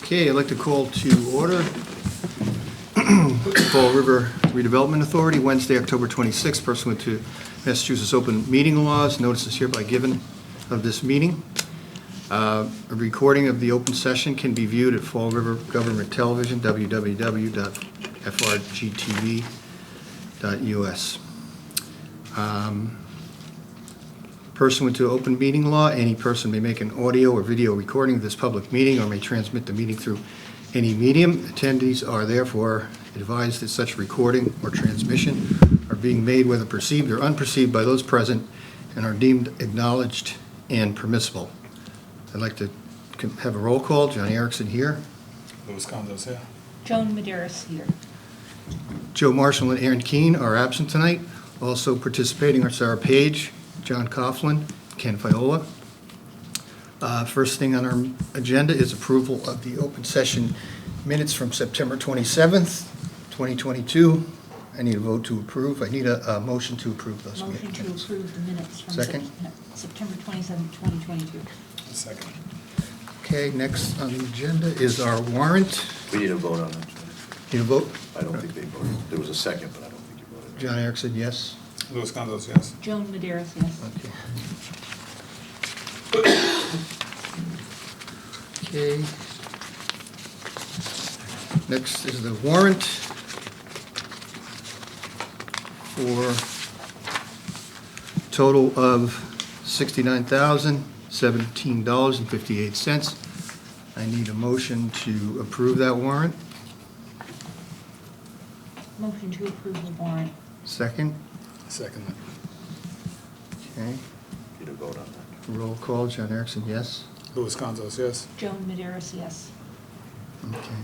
Okay, I'd like to call to order Fall River Redevelopment Authority, Wednesday, October 26th, pursuant to Massachusetts open meeting laws. Notice is hereby given of this meeting. A recording of the open session can be viewed at Fall River Government Television, www.frgtv.us. Pursuant to open meeting law, any person may make an audio or video recording of this public meeting or may transmit the meeting through any medium. Attendees are therefore advised that such recording or transmission are being made whether perceived or unperceived by those present and are deemed acknowledged and permissible. I'd like to have a roll call. John Erickson here. Louis Condos here. Joan Medeiros here. Joe Marshall and Aaron Keene are absent tonight. Also participating are Sarah Page, John Coughlin, Ken Viola. First thing on our agenda is approval of the open session minutes from September 27th, 2022. I need a vote to approve. I need a motion to approve those minutes. Motion to approve the minutes from Second. September 27th, 2022. Second. Okay, next on the agenda is our warrant. We need a vote on that. Need a vote? I don't think they voted. There was a second, but I don't think you voted. John Erickson, yes. Louis Condos, yes. Joan Medeiros, yes. Okay. Okay. Next is the warrant for total of $69,017.58. I need a motion to approve that warrant. Motion to approve the warrant. Second. Second. Okay. Need a vote on that. Roll call. John Erickson, yes. Louis Condos, yes. Joan Medeiros, yes. Okay.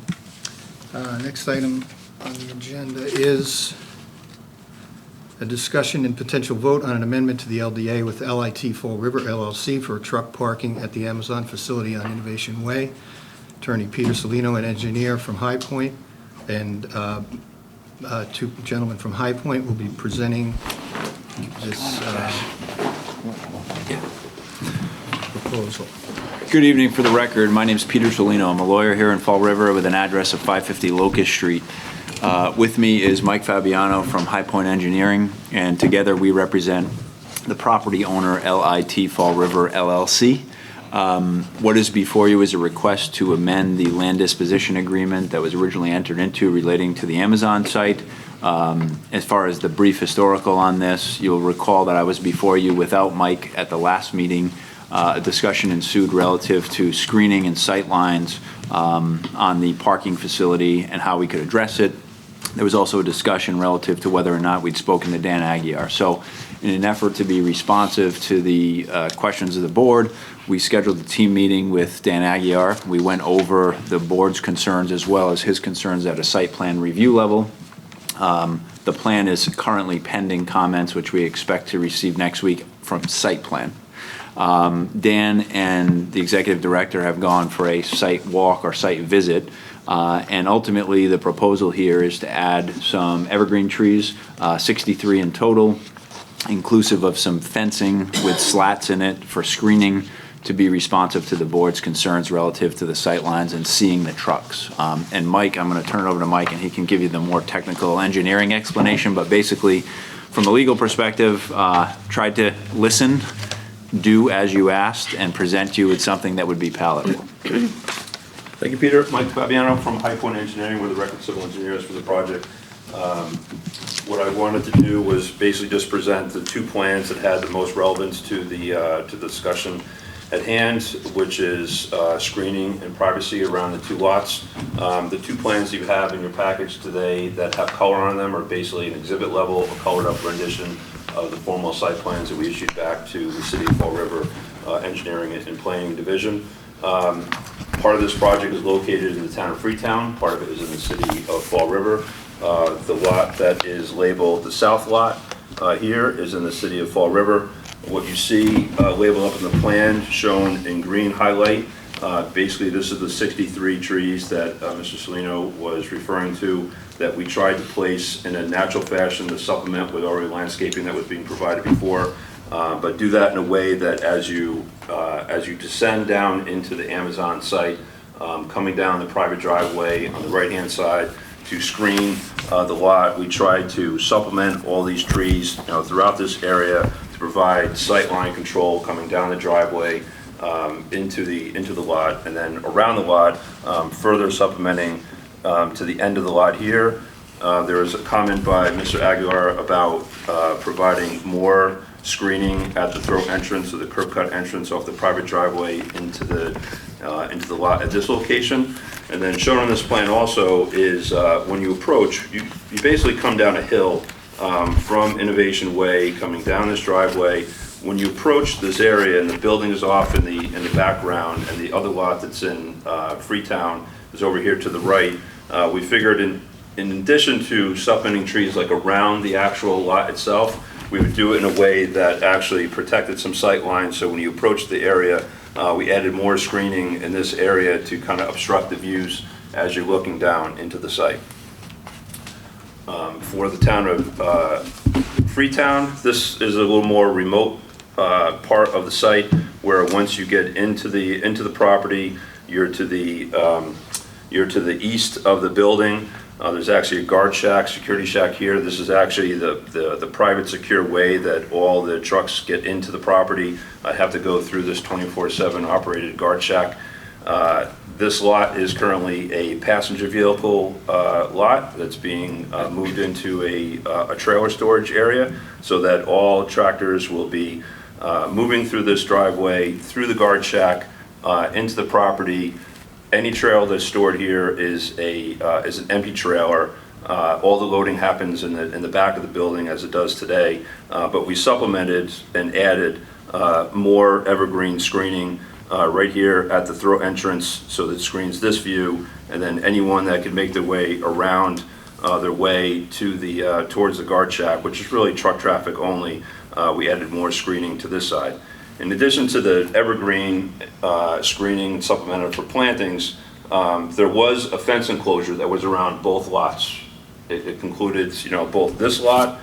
Next item on the agenda is a discussion and potential vote on an amendment to the LDA with LIT Fall River LLC for truck parking at the Amazon facility on Innovation Way. Attorney Peter Salino, an engineer from High Point, and two gentlemen from High Point will be presenting this proposal. Good evening. For the record, my name is Peter Salino. I'm a lawyer here in Fall River with an address of 550 Locust Street. With me is Mike Fabiano from High Point Engineering, and together we represent the property owner LIT Fall River LLC. What is before you is a request to amend the land disposition agreement that was originally entered into relating to the Amazon site. As far as the brief historical on this, you'll recall that I was before you without Mike at the last meeting. A discussion ensued relative to screening and sight lines on the parking facility and how we could address it. There was also a discussion relative to whether or not we'd spoken to Dan Aguiar. So in an effort to be responsive to the questions of the board, we scheduled a team meeting with Dan Aguiar. We went over the board's concerns as well as his concerns at a site plan review level. The plan is currently pending comments, which we expect to receive next week from site plan. Dan and the executive director have gone for a site walk or site visit, and ultimately the proposal here is to add some evergreen trees, 63 in total, inclusive of some fencing with slats in it for screening to be responsive to the board's concerns relative to the sight lines and seeing the trucks. And Mike, I'm going to turn it over to Mike and he can give you the more technical engineering explanation, but basically from a legal perspective, tried to listen, do as you asked, and present you with something that would be palatable. Thank you, Peter. Mike Fabiano from High Point Engineering. We're the record civil engineers for the project. What I wanted to do was basically just present the two plans that had the most relevance to the discussion at hand, which is screening and privacy around the two lots. The two plans you have in your package today that have color on them are basically an exhibit level, a colored up rendition of the formal site plans that we issued back to the City of Fall River Engineering and Planning Division. Part of this project is located in the town of Freetown. Part of it is in the City of Fall River. The lot that is labeled the south lot here is in the City of Fall River. What you see labeled up in the plan, shown in green highlight, basically this is the 63 trees that Mr. Salino was referring to that we tried to place in a natural fashion to supplement with already landscaping that was being provided before. But do that in a way that as you descend down into the Amazon site, coming down the private driveway on the right-hand side to screen the lot. We tried to supplement all these trees, throughout this area to provide sightline control coming down the driveway into the lot, and then around the lot, further supplementing to the end of the lot here. There was a comment by Mr. Aguilar about providing more screening at the throat entrance or the curb cut entrance off the private driveway into the lot at this location. And then shown on this plan also is when you approach, you basically come down a hill from Innovation Way, coming down this driveway. When you approach this area and the building is off in the background, and the other lot that's in Freetown is over here to the right, we figured in addition to supplementing trees like around the actual lot itself, we would do it in a way that actually protected some sight lines. So when you approach the area, we added more screening in this area to kind of obstruct the views as you're looking down into the site. For the town of Freetown, this is a little more remote part of the site, where once you get into the property, you're to the east of the building. There's actually a guard shack, security shack here. This is actually the private secure way that all the trucks get into the property. I have to go through this 24/7 operated guard shack. This lot is currently a passenger vehicle lot that's being moved into a trailer storage area, so that all tractors will be moving through this driveway, through the guard shack, into the property. Any trailer that's stored here is an empty trailer. All the loading happens in the back of the building, as it does today, but we supplemented and added more evergreen screening right here at the throat entrance, so that screens this view, and then anyone that can make their way around their way to the towards the guard shack, which is really truck traffic only. We added more screening to this side. In addition to the evergreen screening supplemented for plantings, there was a fence enclosure that was around both lots. It concluded, both this lot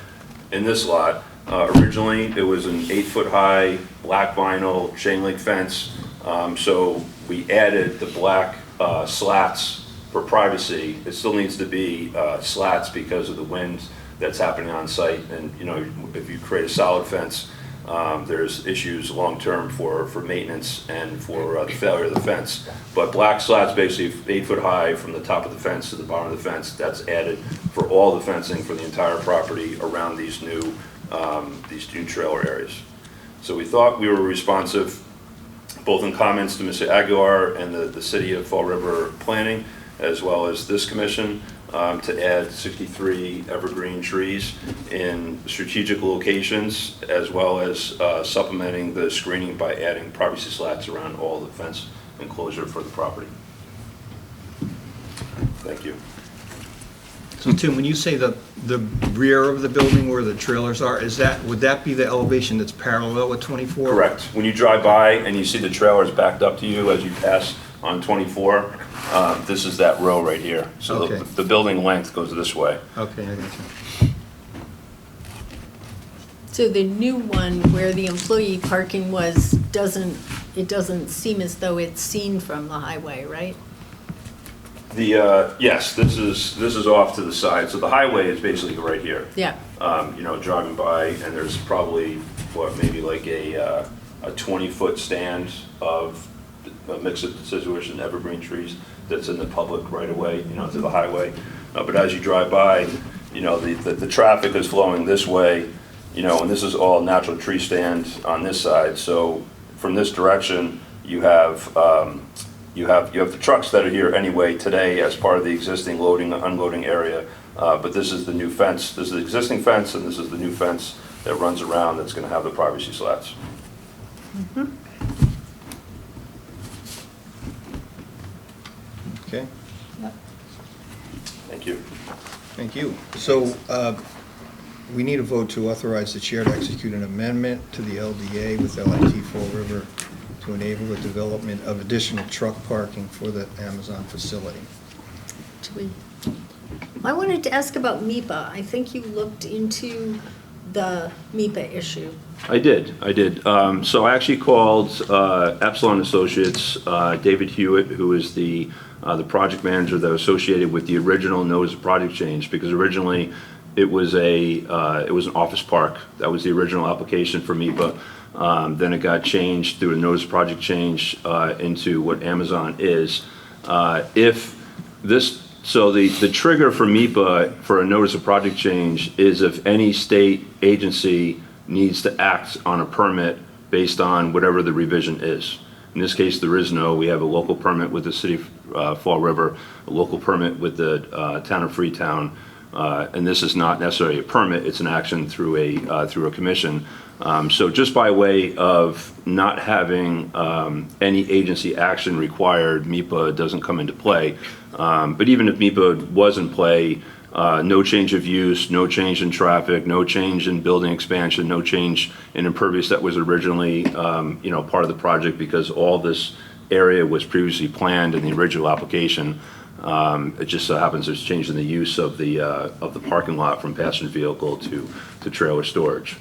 and this lot. Originally, it was an 8-foot high black vinyl chain link fence. So we added the black slats for privacy. It still needs to be slats because of the wind that's happening on site. And if you create a solid fence, there's issues long-term for maintenance and for the failure of the fence. But black slats, basically 8-foot high from the top of the fence to the bottom of the fence, that's added for all the fencing for the entire property around these new trailer areas. So we thought we were responsive, both in comments to Mr. Aguilar and the City of Fall River Planning, as well as this commission, to add 63 evergreen trees in strategic locations, as well as supplementing the screening by adding privacy slats around all the fence enclosure for the property. Thank you. So Tim, when you say the rear of the building where the trailers are, would that be the elevation that's parallel with 24? Correct. When you drive by and you see the trailers backed up to you as you pass on 24, this is that row right here. So Okay. the building length goes this way. Okay, I got you. So the new one where the employee parking was, it doesn't seem as though it's seen from the highway, right? Yes, this is off to the side. So the highway is basically right here. Yeah. Driving by, and there's probably maybe like a 20-foot stand of a mix of deciduous and evergreen trees that's in the public right away, to the highway. But as you drive by, the traffic is flowing this way, and this is all natural tree stand on this side. So from this direction, you have the trucks that are here anyway today as part of the existing loading and unloading area. But this is the new fence. This is the existing fence, and this is the new fence that runs around that's going to have the privacy slats. Mm-hmm. Okay, Yep. Thank you. thank you. So we need a vote to authorize the chair to execute an amendment to the LDA with LIT Fall River to enable the development of additional truck parking for the Amazon facility. I wanted to ask about MIPA. I think you looked into the MIPA issue? I did. So I actually called Epsilon Associates, David Hewitt, who is the project manager that was associated with the original notice of project change, because originally it was an office park. That was the original application for MIPA. Then it got changed through a notice of project change into what Amazon is. So the trigger for MIPA for a notice of project change is if any state agency needs to act on a permit based on whatever the revision is. In this case, there is no. We have a local permit with the city of Fall River, a local permit with the town of Freetown, and this is not necessarily a permit, it's an action through a commission. So just by way of not having any agency action required, MIPA doesn't come into play. But even if MIPA was in play, no change of use, no change in traffic, no change in building expansion, no change in impervious that was originally part of the project, because all this area was previously planned in the original application. It just so happens there's change in the use of the parking lot from passenger vehicle to trailer storage.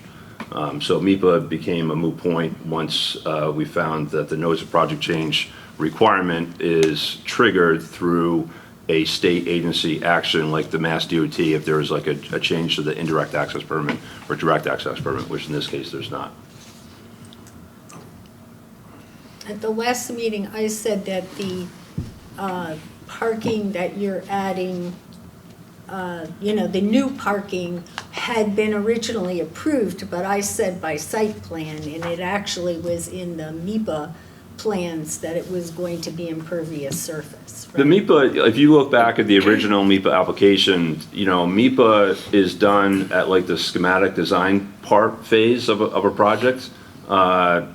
So MIPA became a moot point once we found that the notice of project change requirement is triggered through a state agency action like the Mass DOT if there is like a change to the indirect access permit or direct access permit, which in this case there's not. At the last meeting, I said that the parking that you're adding, the new parking had been originally approved, but I said by site plan, and it actually was in the MIPA plans that it was going to be impervious surface. The MIPA, if you look back at the original MIPA application, MIPA is done at like the schematic design part phase of a project. To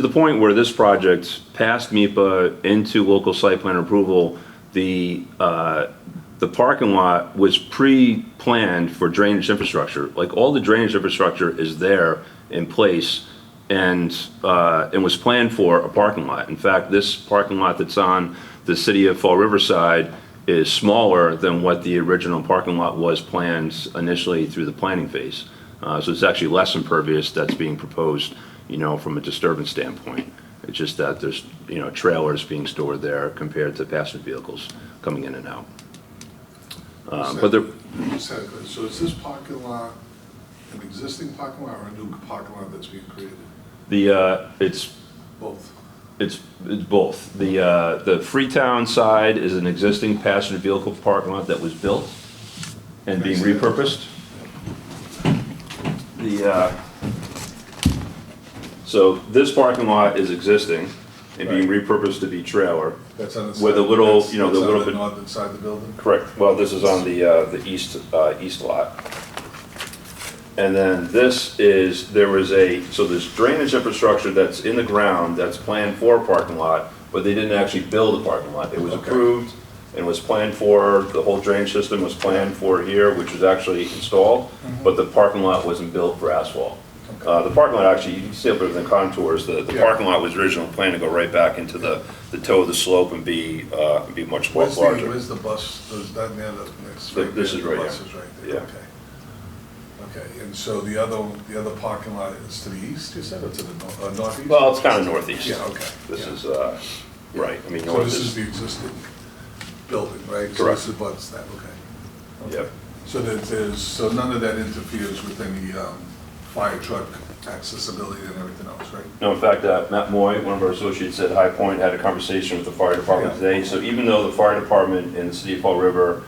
the point where this project passed MIPA into local site plan approval, the parking lot was pre-planned for drainage infrastructure. Like all the drainage infrastructure is there in place and was planned for a parking lot. In fact, this parking lot that's on the city of Fall River side is smaller than what the original parking lot was planned initially through the planning phase. So it's actually less impervious that's being proposed, from a disturbance standpoint. It's just that there's, trailers being stored there compared to passenger vehicles coming in and out. So is this parking lot an existing parking lot or a new parking lot that's being created? It's Both. It's both. The Freetown side is an existing passenger vehicle parking lot that was built and being repurposed. So this parking lot is existing and being repurposed to be trailer. That's on the side. With a little, that's the little on the bit. northern side of the building? Correct. Well, this is on the east lot. And then so there's drainage infrastructure that's in the ground that's planned for a parking lot, but they didn't actually build a parking lot. It was approved and was planned for, the whole drainage system was planned for here, which was actually installed, but the parking lot wasn't built for asphalt. The parking lot actually, you can see up in the contours, the parking lot was originally planned to go right back into the toe of the slope and be much more larger. Where's the bus, is that near the next? This is right here. The bus is right there, Yeah. okay. Okay, and so the other parking lot is to the east, you said, or to the northeast? Well, it's kind of northeast. Yeah, okay. This yeah. is, right, So north this is the existing building, right? Correct. So this is what's that, okay. Yep. So so none of that interferes with any fire truck accessibility and everything else, right? No, in fact, Matt Moy, one of our associates at High Point, had a conversation with the fire department today. So even though the fire department in the city of Fall River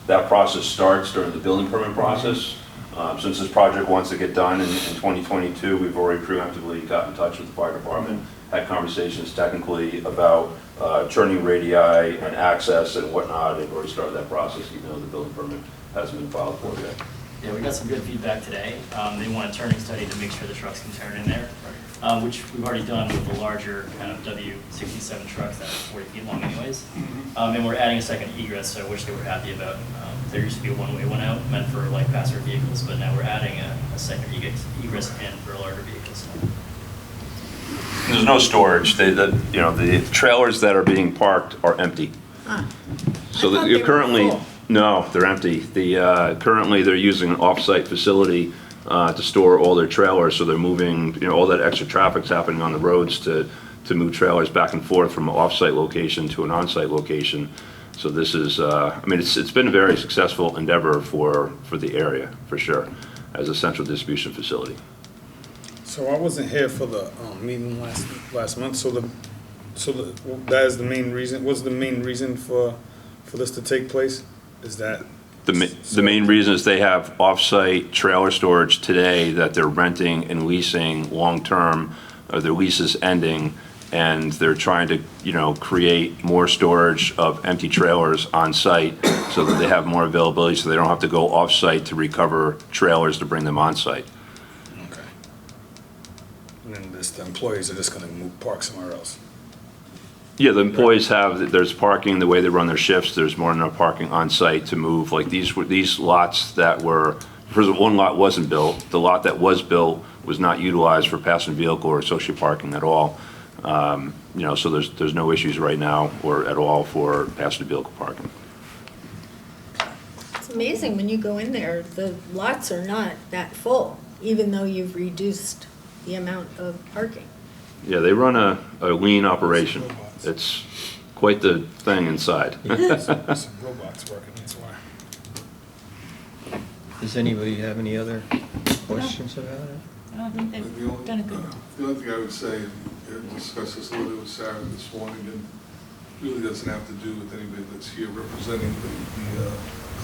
that process starts during the building permit process. Since this project wants to get done in 2022, we've already preemptively got in touch with the fire department, had conversations technically about turning radii and access and whatnot, and already started that process, even though the building permit hasn't been filed for yet. Yeah, we got some good feedback today. They want a turning study to make sure the trucks can turn in there, which we've already done with the larger kind of W67 trucks that are 40 feet long anyways. And we're adding a second egress, so I wish they were happy about. There used to be a one-way one out meant for like passenger vehicles, but now we're adding a second egress in for larger vehicles. There's no storage. The trailers that are being parked are empty. Ah. So I thought you're they were currently, full. No, they're empty. Currently, they're using an off-site facility to store all their trailers, so they're moving, all that extra traffic's happening on the roads to move trailers back and forth from an off-site location to an on-site location. So this is, it's been a very successful endeavor for the area, for sure, as a central distribution facility. So I wasn't here for the meeting last month, so that is the main reason, what's the main reason for this to take place? Is that? The main reason is they have off-site trailer storage today that they're renting and leasing long-term, their lease is ending, and they're trying to, create more storage of empty trailers on-site so that they have more availability, so they don't have to go off-site to recover trailers to bring them on-site. Okay. And then the employees are just gonna park somewhere else? Yeah, the employees there's parking, the way they run their shifts, there's more than enough parking on-site to move, like these lots that were, first one lot wasn't built, the lot that was built was not utilized for passenger vehicle or associate parking at all. So there's no issues right now or at all for passenger vehicle parking. It's amazing when you go in there, the lots are not that full, even though you've reduced the amount of parking. Yeah, they run a lean operation. It's quite the thing inside. Some robots working, that's why. Does anybody have any other questions about it? I think they've done a good job. The only thing I would say, discuss this a little bit with Sarah this morning, and really doesn't have to do with anybody that's here representing the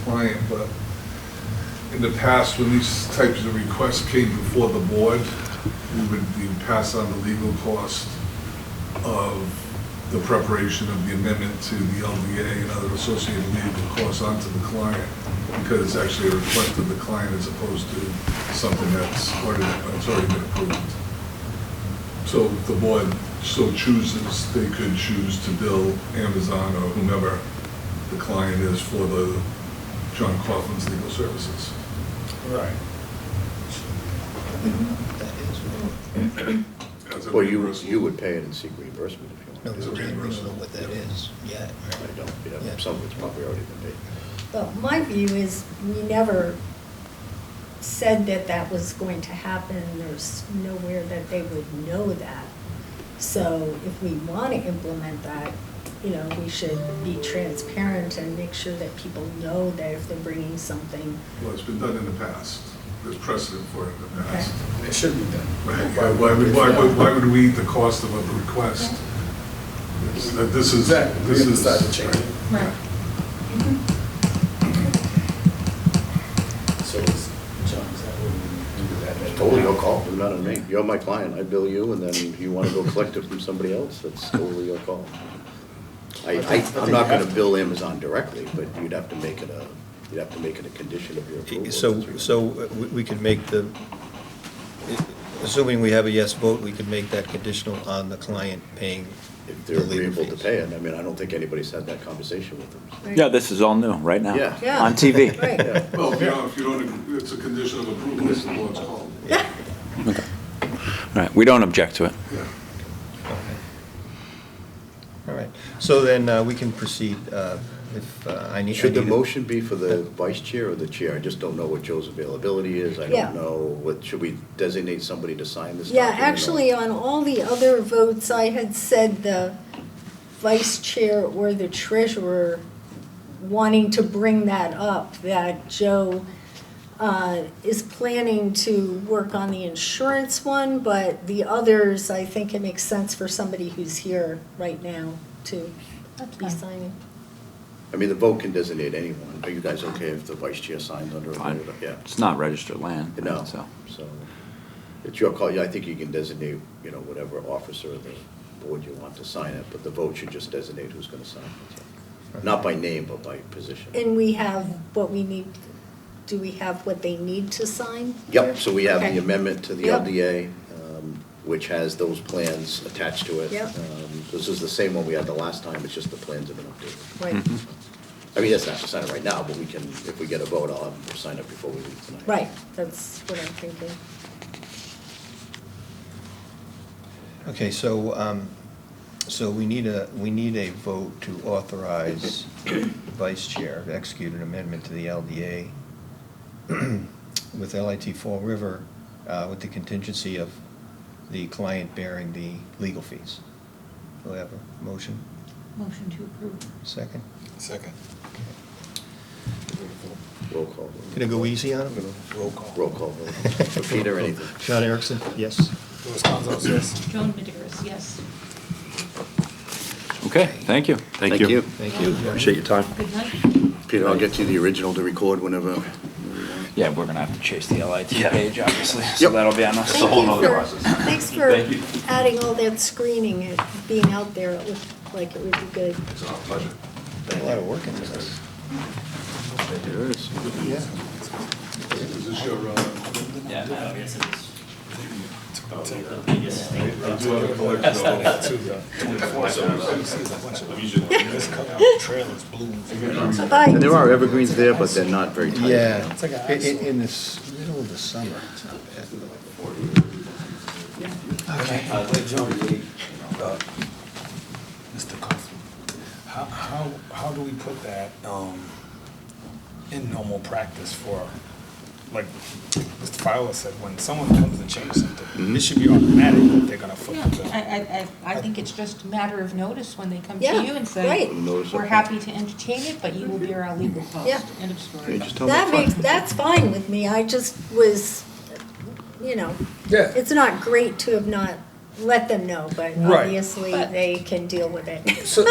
client, but in the past, when these types of requests came before the board, we would pass on the legal cost of the preparation of the amendment to the LDA and other associated legal costs onto the client, because it's actually a request of the client as opposed to something that's already been approved. So if the board so chooses, they could choose to bill Amazon or whomever the client is for the John Coughlin's legal services. Right. As a Well, reimbursement. you would pay it and seek reimbursement if you No, want we to. don't know what that is yet. I don't, Yeah. some of it's probably already been paid. Well, my view is we never said that that was going to happen. There's nowhere that they would know that. So if we want to implement that, we should be transparent and make sure that people know that if they're bringing something. Well, it's been done in the past. There's precedent for it in the past. It should be done. Right. Why would we eat the cost of a request? This is. Exactly. We This can is. decide to change it. Right. So is, John, is that what we do that? Totally your call, not on me. You're my client, I bill you, and then you want to go collect it from somebody else, that's totally your call. I'm not going to bill Amazon directly, but you'd have to make it a condition of your approval. So we could make assuming we have a yes vote, we could make that conditional on the client paying If the they're legal agreeable to fees. pay it, I don't think anybody's had that conversation with them. Right. Yeah, this is all new, right now. Yeah. Yeah. On TV. Right. Yeah. Well, if you don't, agree, it's a condition of approval, it's the board's call. All right, we don't object to it. Yeah. All right, so then we can proceed if I need. Should the I need motion be for the vice chair or the chair? I just don't know what Joe's availability is. I Yeah. don't know should we designate somebody to sign this Yeah, document? actually, on all the other votes, I had said the vice chair or the treasurer wanting to bring that up, that Joe is planning to work on the insurance one, but the others, I think it makes sense for somebody who's here right now to That's be fine. signing. I mean, the vote can designate anyone. Are you guys okay if the vice chair signs under a Fine. vote? Yeah. It's not registered land. right, No, So, so it's your call. Yeah, I think you can designate, whatever officer of the board you want to sign it, but the vote should just designate who's going to sign it. So, not by name, but by position. And we have what we need, do we have what they need to sign? Yep, so we have Okay. the amendment to the Yep. LDA, which has those plans attached to it. Yep. This is the same one we had the last time, it's just the plans have been updated. Right, I mean, that's not to sign it right now, but we can, if we get a vote, I'll have them sign it before we leave tonight. right, that's what I'm thinking. Okay, so So we need a vote to authorize vice chair to execute an amendment to the LDA with LIT Fall River, with the contingency of the client bearing the legal fees. Do I have a motion? Motion to approve. Second? Second. Roll call. vote. Gonna go easy on him? Roll call. Roll call vote. Repeat or anything. Sean Erickson, yes. Louis Gonzalez, yes. Joan Maderas, yes. Okay, thank you. Thank you. Thank you. Appreciate your time. Good night. Peter, I'll get you the original to record whenever. Yeah, we're gonna have to chase the LIT Yeah. page, obviously, so Yep. that'll be on us. It's a whole nother process. Thanks for Thank you. adding all that screening and being out there. It looked like it would be good. It's our pleasure. A lot of work into this. There is. Yeah. Is this your, Yeah, I guess it was oh, the biggest thing. I do have a collection of I'm usually Trailers, blue. Bye. And there are evergreens there, but they're not very tight. Yeah, It's like an in this middle of the summer, it's not bad. Mr. Council, how do we put that, in normal practice for, like, Mr. Fowler said, when someone comes to change something, it should be automatic that they're gonna flip Yeah, the. I think it's just a matter of notice when they come to Yeah, you and say, right. Notice we're up happy to entertain it, but you will bear our legal costs. Yeah. End of Okay, story. just tell them That's fine with me. I just was, Yeah. it's not great to have not let them know, but Right. obviously But- they can deal with it. So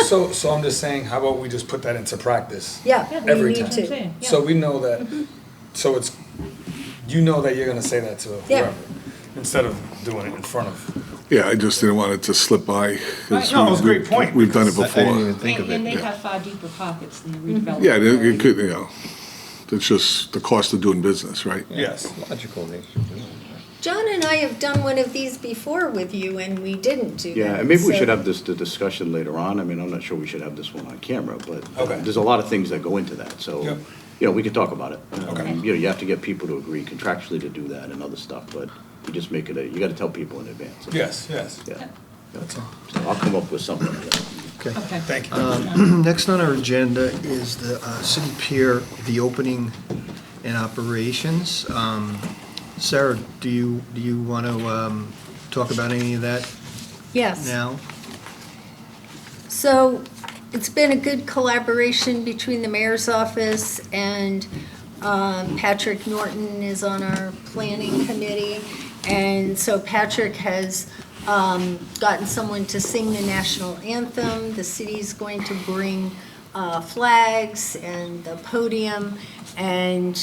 I'm just saying, how about we just put that into practice? Yeah, Yeah, we Every need time. That's what I'm to. saying, yeah. So we know that, so it's, you know that you're gonna say that to Yeah. whoever, instead of doing it in front of. Yeah, I just didn't want it to slip by. 'cause Right. No, it was a great point, We've done it because I didn't even before. think of And it. they have far deeper pockets than the redevelopment. Yeah, it authority. could, it's just the cost of doing business, right? Yes. Logical nature. John and I have done one of these before with you and we didn't do that. Yeah, and maybe we so- should have the discussion later on. I mean, I'm not sure we should have this one on camera, but Okay. there's a lot of things that go into that, so, Yep. we can talk about it. Okay. You have to get people to agree contractually to do that and other stuff, but you just make it you gotta tell people in advance. Yes. Yeah. So I'll come up with something. Okay. Okay. Thank you. Next on our agenda is the city pier, the opening and operations. Sarah, do you want to talk about any of that Yes. now? So it's been a good collaboration between the mayor's office and Patrick Norton is on our planning committee. And so Patrick has gotten someone to sing the national anthem. The city's going to bring flags and the podium. And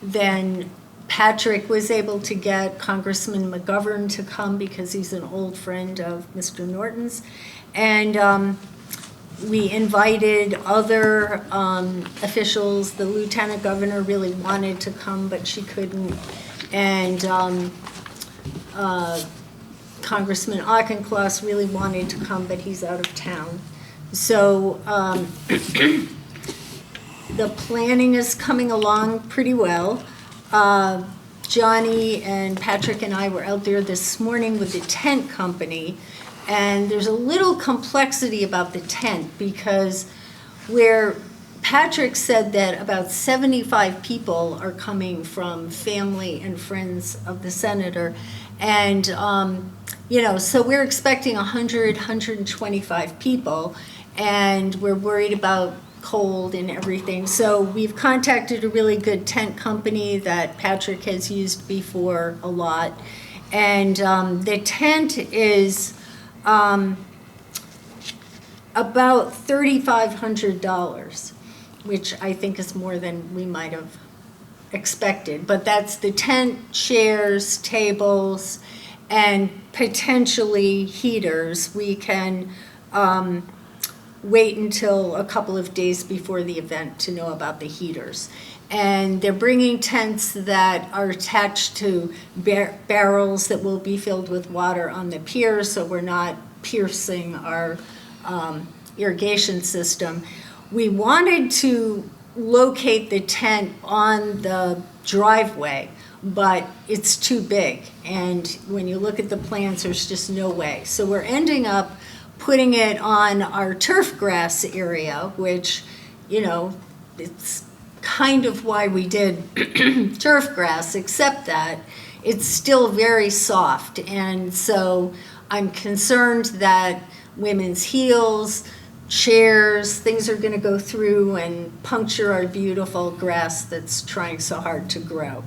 then Patrick was able to get Congressman McGovern to come because he's an old friend of Mr. Norton's. And we invited other officials. The lieutenant governor really wanted to come, but she couldn't. And Congressman Auchincloss really wanted to come, but he's out of town. So the planning is coming along pretty well. Johnny and Patrick and I were out there this morning with the tent company, and there's a little complexity about the tent because where Patrick said that about 75 people are coming from family and friends of the senator, and so we're expecting 125 people, and we're worried about cold and everything. So we've contacted a really good tent company that Patrick has used before a lot. And the tent is about $3,500, which I think is more than we might have expected. But that's the tent, chairs, tables, and potentially heaters. We can wait until a couple of days before the event to know about the heaters. And they're bringing tents that are attached to barrels that will be filled with water on the pier, so we're not piercing our irrigation system. We wanted to locate the tent on the driveway, but it's too big. And when you look at the plans, there's just no way. So we're ending up putting it on our turf grass area, which, you know, it's kind of why we did turf grass, except that it's still very soft. And so I'm concerned that women's heels, chairs, things are going to go through and puncture our beautiful grass that's trying so hard to grow.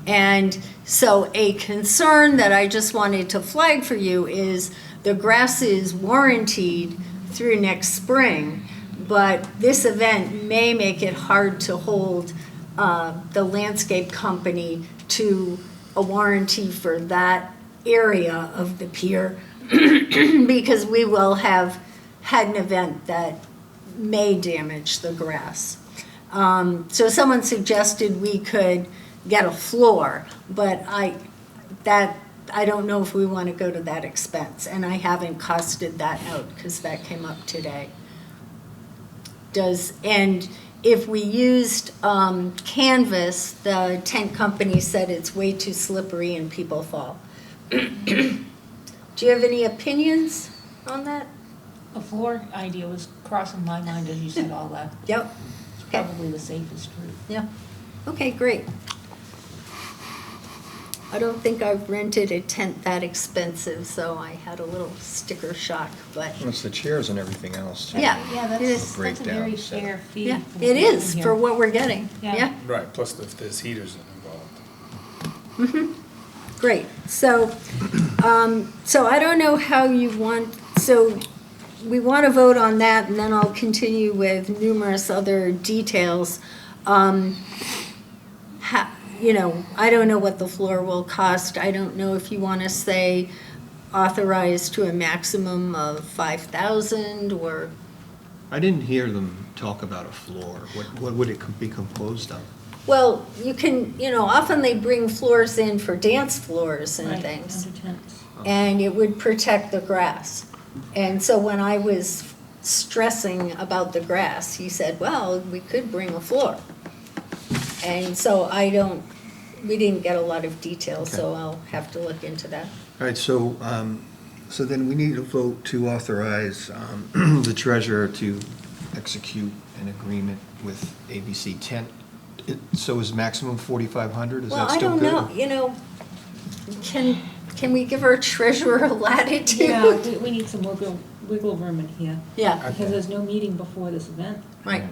And so a concern that I just wanted to flag for you is the grass is warranted through next spring, but this event may make it hard to hold the landscape company to a warranty for that area of the pier because we will have had an event that may damage the grass. So someone suggested we could get a floor, but I don't know if we want to go to that expense, and I haven't costed that out because that came up today. And if we used canvas, the tent company said it's way too slippery and people fall. Do you have any opinions on that? The floor idea was crossing my mind as you said all that. Yep. It's Okay. probably the safest route. Yeah. Okay, great. I don't think I've rented a tent that expensive, so I had a little sticker shock, but Well, it's the chairs and everything else. too. Yeah, Yeah, it is. that's a Breakdown very setup. fair fee. yeah, for it what is we're for doing what we're getting. Yeah. Yeah. Right, plus if there's heaters involved. Great. So, so I don't know how you want, so we want to vote on that, and then I'll continue with numerous other details. You know, I don't know what the floor will cost. I don't know if you want to say authorized to a maximum of 5,000 or, I didn't hear them talk about a floor. What would it be composed of? well, you can, you know, often they bring floors in for dance floors and Right, things. under tents. And it would protect the grass. And so when I was stressing about the grass, he said, well, we could bring a floor. And so we didn't get a lot of detail, so I'll have to look into that. All right, so then we need a vote to authorize the treasurer to execute an agreement with ABC Tent. So is maximum 4,500, is Well, that I still don't good? know, you know, can we give our treasurer latitude? Yeah, we need some wiggle room in here, Yeah, because there's no meeting before this event. right,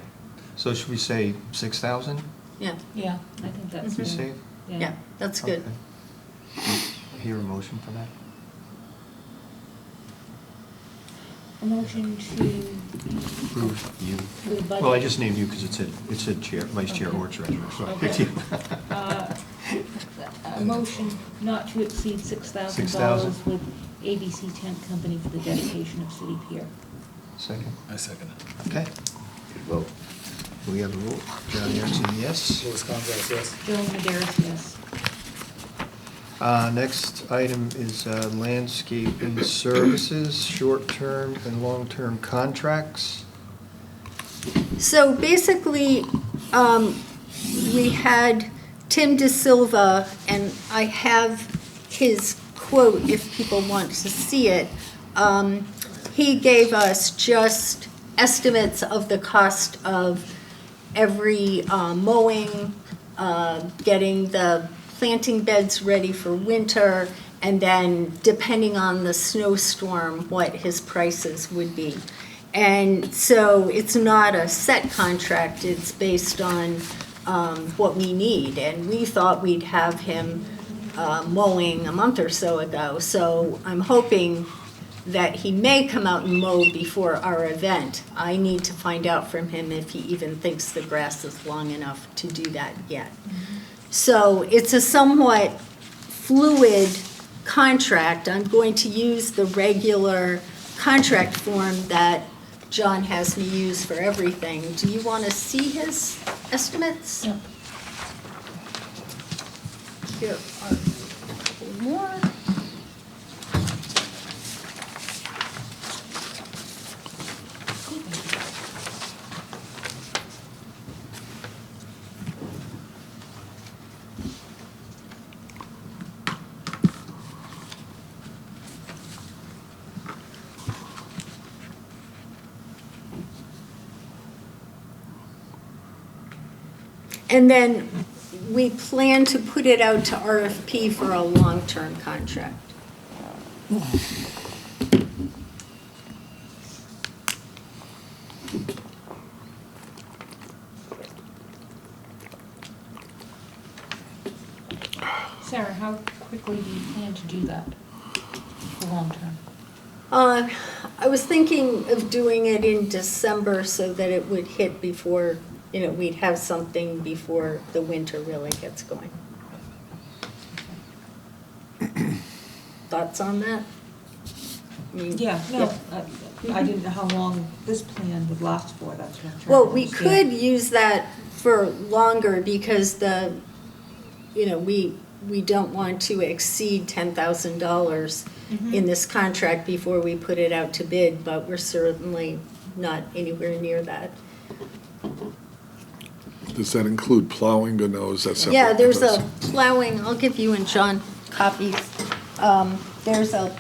So should we say 6,000 yeah, Yeah, I think that's to be fair. safe? yeah, that's good. Okay. Hear a motion for that? A motion to Approve you. the budget. Well, I just named you because it said chair, vice chair or treasurer, so I picked you. A motion not to exceed $6,000 $6,000. with ABC Tent Company for the dedication of City Pier. Second, I second it. okay. Good vote. We have a vote. John Erickson, yes. Louis Gonzalez, yes. Joan Maderis, yes. Next item is landscaping services, short-term and long-term contracts. So basically, we had Tim De Silva, and I have his quote if people want to see it. He gave us just estimates of the cost of every mowing, getting the planting beds ready for winter, and then depending on the snowstorm, what his prices would be. And so it's not a set contract, it's based on what we need. And we thought we'd have him mowing a month or so ago. So I'm hoping that he may come out and mow before our event. I need to find out from him if he even thinks the grass is long enough to do that yet. So it's a somewhat fluid contract. I'm going to use the regular contract form that John has me use for everything. Do you want to see his estimates? Yep. Here are a couple more. And then we plan to put it out to RFP for a long-term contract. Sarah, how quickly do you plan to do that for long term? I was thinking of doing it in December so that it would hit before, we'd have something before the winter really gets going. Thoughts on that? I mean, Yeah, no, I didn't know how long this plan would last for, that's what I'm trying to Well, we understand. could use that for longer because we don't want to exceed $10,000 in this contract before we put it out to bid, but we're certainly not anywhere near that. Does that include plowing or no, is that separate? Yeah, there's a plowing, I'll give you and John copies. There's a,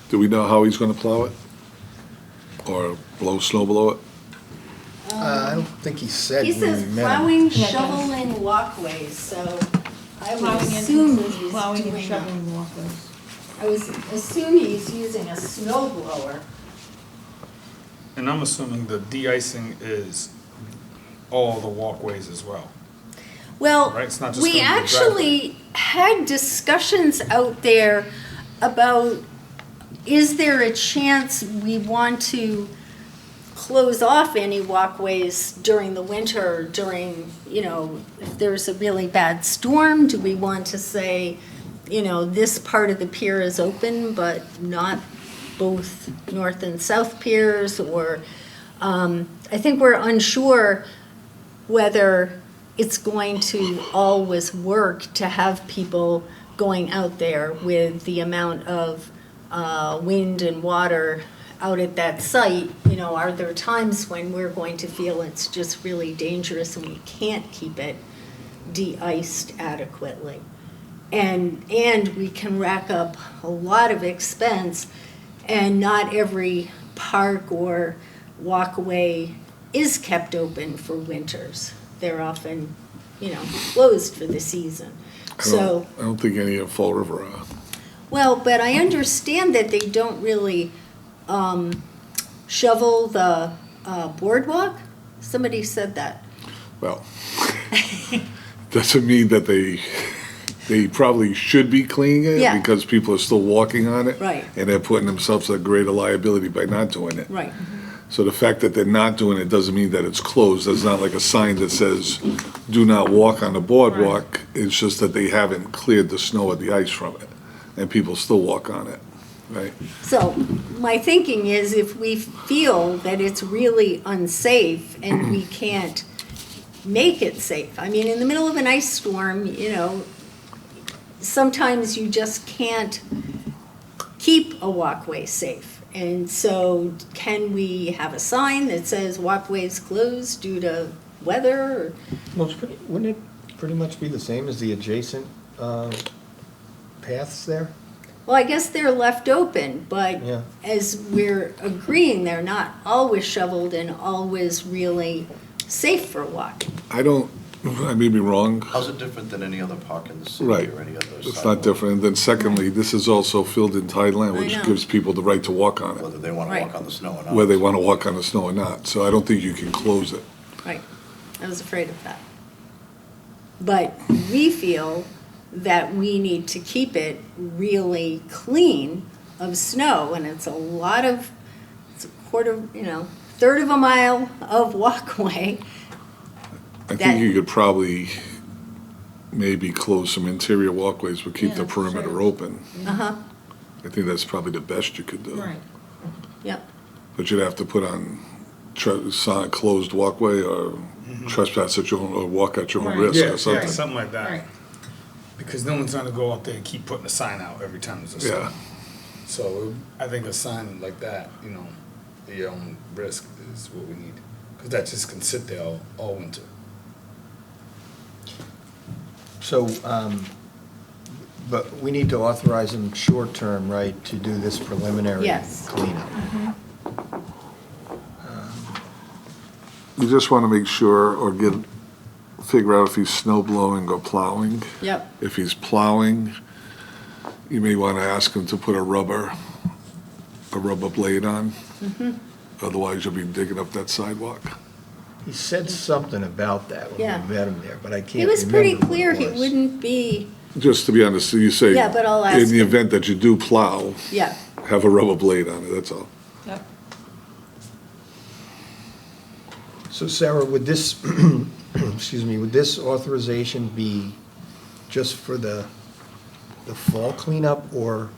Do we know how he's gonna plow it? Or snow below it? I don't think he said he when we says met him. plowing, Yeah, it does. shoveling walkways, so I would Plowing assume entrances, he's plowing and doing shoveling walkways. I was assume he's using a snow blower. And I'm assuming the de-icing is all the walkways as well. Well, Right, it's not just we gonna be a actually had discussions out there about, is there a chance we want to close off any walkways during the winter, if there's a really bad storm? Do we want to say, this part of the pier is open, but not both north and south piers? Or, I think we're unsure whether it's going to always work to have people going out there with the amount of wind and water out at that site. Are there times when we're going to feel it's just really dangerous and we can't keep it de-iced adequately? And we can rack up a lot of expense, and not every park or walkway is kept open for winters. They're often, closed for the season. So, I don't think any of Fall River are. well, but I understand that they don't really shovel the boardwalk. Somebody said that. Well, doesn't mean that they probably should be cleaning it. Yeah. Because people are still walking on it. Right. And they're putting themselves at greater liability by not doing it. Right. So the fact that they're not doing it doesn't mean that it's closed. There's not like a sign that says, do not walk on the boardwalk. It's just that they haven't cleared the snow or the ice from it, and people still walk on it, right? So my thinking is, if we feel that it's really unsafe and we can't make it safe, I mean, in the middle of an ice storm, sometimes you just can't keep a walkway safe. And so can we have a sign that says walkways closed due to weather? Or? Well, wouldn't it pretty much be the same as the adjacent paths there? Well, I guess they're left open, but Yeah. as we're agreeing, they're not always shoveled and always really safe for walking. I may be wrong. How's it different than any other park in the city Right. or any other It's not sidewalk? different. And then secondly, this is also filled in tide land, I which know. gives people the right to walk on it, Whether they want to Right. walk on the snow or not. whether they want to walk on the snow or not. So I don't think you can close it. Right, I was afraid of that. But we feel that we need to keep it really clean of snow, and it's a quarter, third of a mile of walkway. I That- think you could probably maybe close some interior walkways, but keep the Yeah, perimeter sure. open. Uh-huh, I think that's probably the best you could do. Right. yep, But you'd have to put on closed walkway or trespass at your own, or walk at your own Right. risk Yeah, or yeah, something. something like that. Right. Because no one's gonna go out there and keep putting a sign out every time there's a Yeah. storm. So I think a sign like that, at your own risk is what we need. Because that just can sit there all winter. So, but we need to authorize them short-term, right, to do this preliminary Yes. cleanup? You just want to make sure or get figure out if he's snow blowing or plowing. Yep. If he's plowing, you may want to ask him to put a rubber blade on. Otherwise, you'll be digging up that sidewalk. He said something about that when Yeah. we met him there, but I can't He remember was pretty what clear it he was. wouldn't be, Just to be honest, you say, Yeah, but I'll ask in the him. event that you do plow, yeah. have a rubber blade on it, that's all. Yep. So Sarah, would this, excuse me, would this authorization be just for the fall cleanup or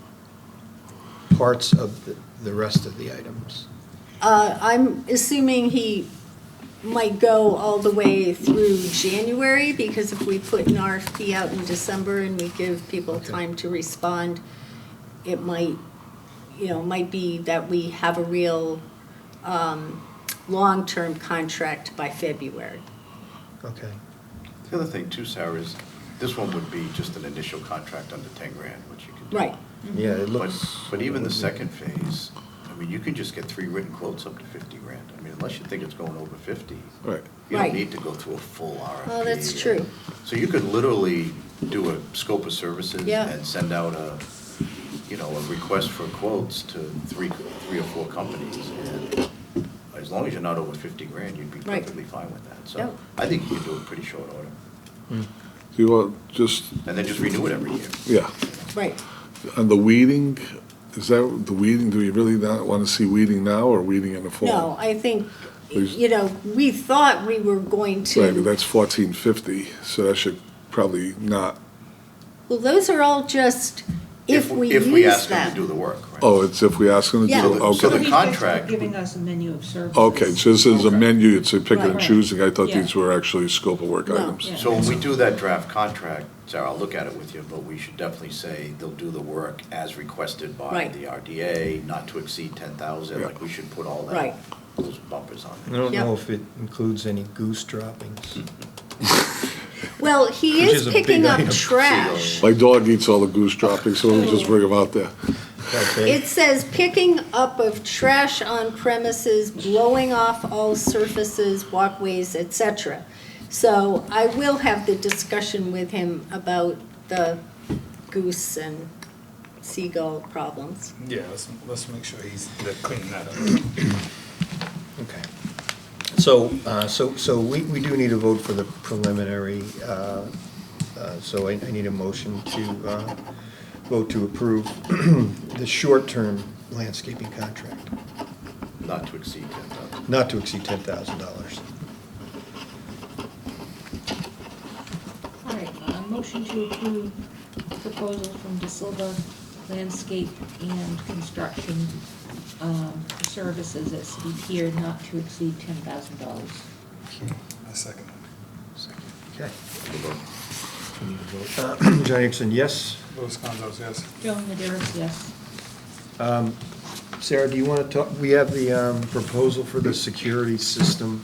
parts of the rest of the items? I'm assuming he might go all the way through January, because if we put an RFP out in December and we give people time to respond, it might, might be that we have a real long-term contract by February. Okay. The other thing too, Sarah, is this one would be just an initial contract under 10 grand, which you can do. Right. Yeah, it But, looks. but even the second phase, I mean, you can just get 3 written quotes up to 50 grand. I mean, unless you think it's going over 50, Right. you Right. don't need to go through a full RFP. Oh, that's true. So you could literally do a scope of services Yeah. and send out a request for quotes to three or four companies. And as long as you're not over 50 grand, you'd be Right. perfectly fine with that. So Yep. I think you can do it pretty short order. Do you want, just, And then just renew it every year. yeah, Right. and the weeding, is that, the weeding, do we really not want to see weeding now or weeding in the fall? No, I think, Please. we thought we were going Right, but to, that's 1450, so that should probably not, well, those are all just if we If we use ask them to do them. the work, right? oh, it's if we ask them to do Yeah. it, So okay. the He's contract- just giving us a menu of services. Okay, so this is a menu, it's a picking and Right. choosing, I thought Yeah. these were actually scope of work No. items. Yeah. So when we do that draft contract, Sarah, I'll look at it with you, but we should definitely say they'll do the work as requested by Right. the RDA, not to exceed 10,000, Yeah. like we should put all that, Right. those bumpers on I there. don't know Yep. if it includes any goose droppings. Well, he Which is is a picking big up item. trash. My dog eats all the goose droppings, so we'll just bring them out there. Okay. It says picking up of trash on premises, blowing off all surfaces, walkways, etc. So I will have the discussion with him about the goose and seagull problems. Yeah, let's make sure they're cleaning that up. Okay. So we do need a vote for the preliminary, so I need a motion to vote to approve the short-term landscaping contract, Not to exceed 10,000. not to exceed $10,000. All right, motion to approve proposal from De Silva Landscape and Construction for services at City Pier not to exceed $10,000. I second. Okay. We need a vote. John Nixon, yes. Louis Gonzalez, yes. Joan Maderos, yes. Sarah, do you want to talk, we have the proposal for the security system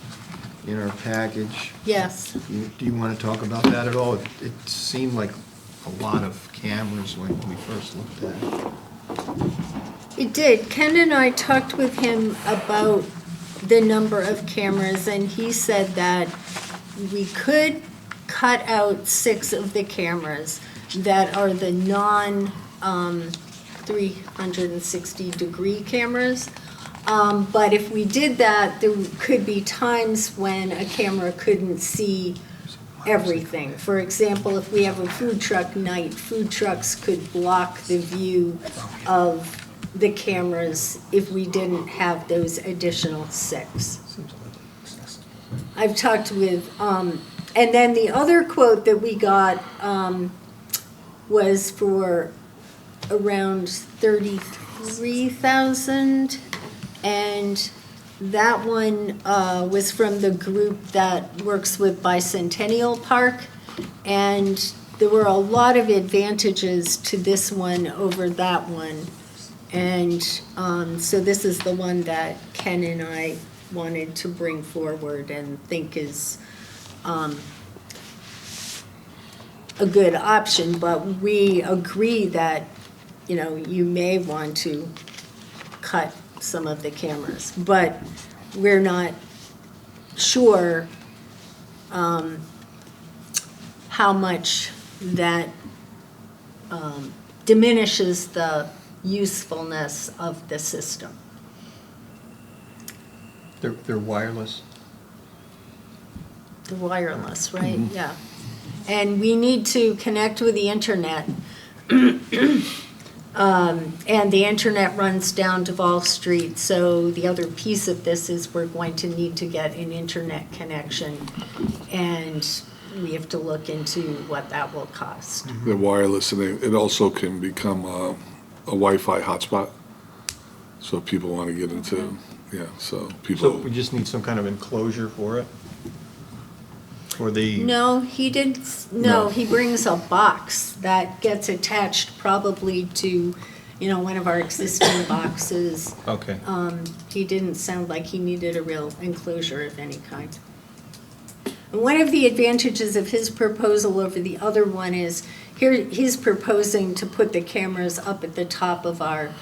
in our package. Yes. Do you want to talk about that at all? It seemed like a lot of cameras when we first looked at it. It did. Ken and I talked with him about the number of cameras, and he said that we could cut out 6 of the cameras that are the non-360-degree cameras. But if we did that, there could be times when a camera couldn't see everything. For example, if we have a food truck night, food trucks could block the view of the cameras if we didn't have those additional 6. I've talked with, and then the other quote that we got was for around 33,000, and that one was from the group that works with Bicentennial Park, and there were a lot of advantages to this one over that one. And so this is the one that Ken and I wanted to bring forward and think is a good option, but we agree that, you may want to cut some of the cameras, but we're not sure how much that diminishes the usefulness of the system. They're wireless? The wireless, right? Yeah. And we need to connect with the internet. And the internet runs down Duval Street, so the other piece of this is we're going to need to get an internet connection. And we have to look into what that will cost. They're wireless, and it also can become a Wi-Fi hotspot. So if people want to get into, yeah, so So people. we just need some kind of enclosure for it? For the? No, he didn't, no, he brings a box that gets attached probably to, one of our existing boxes. Okay. He didn't sound like he needed a real enclosure of any kind. And one of the advantages of his proposal over the other one is, here, he's proposing to put the cameras up at the top of our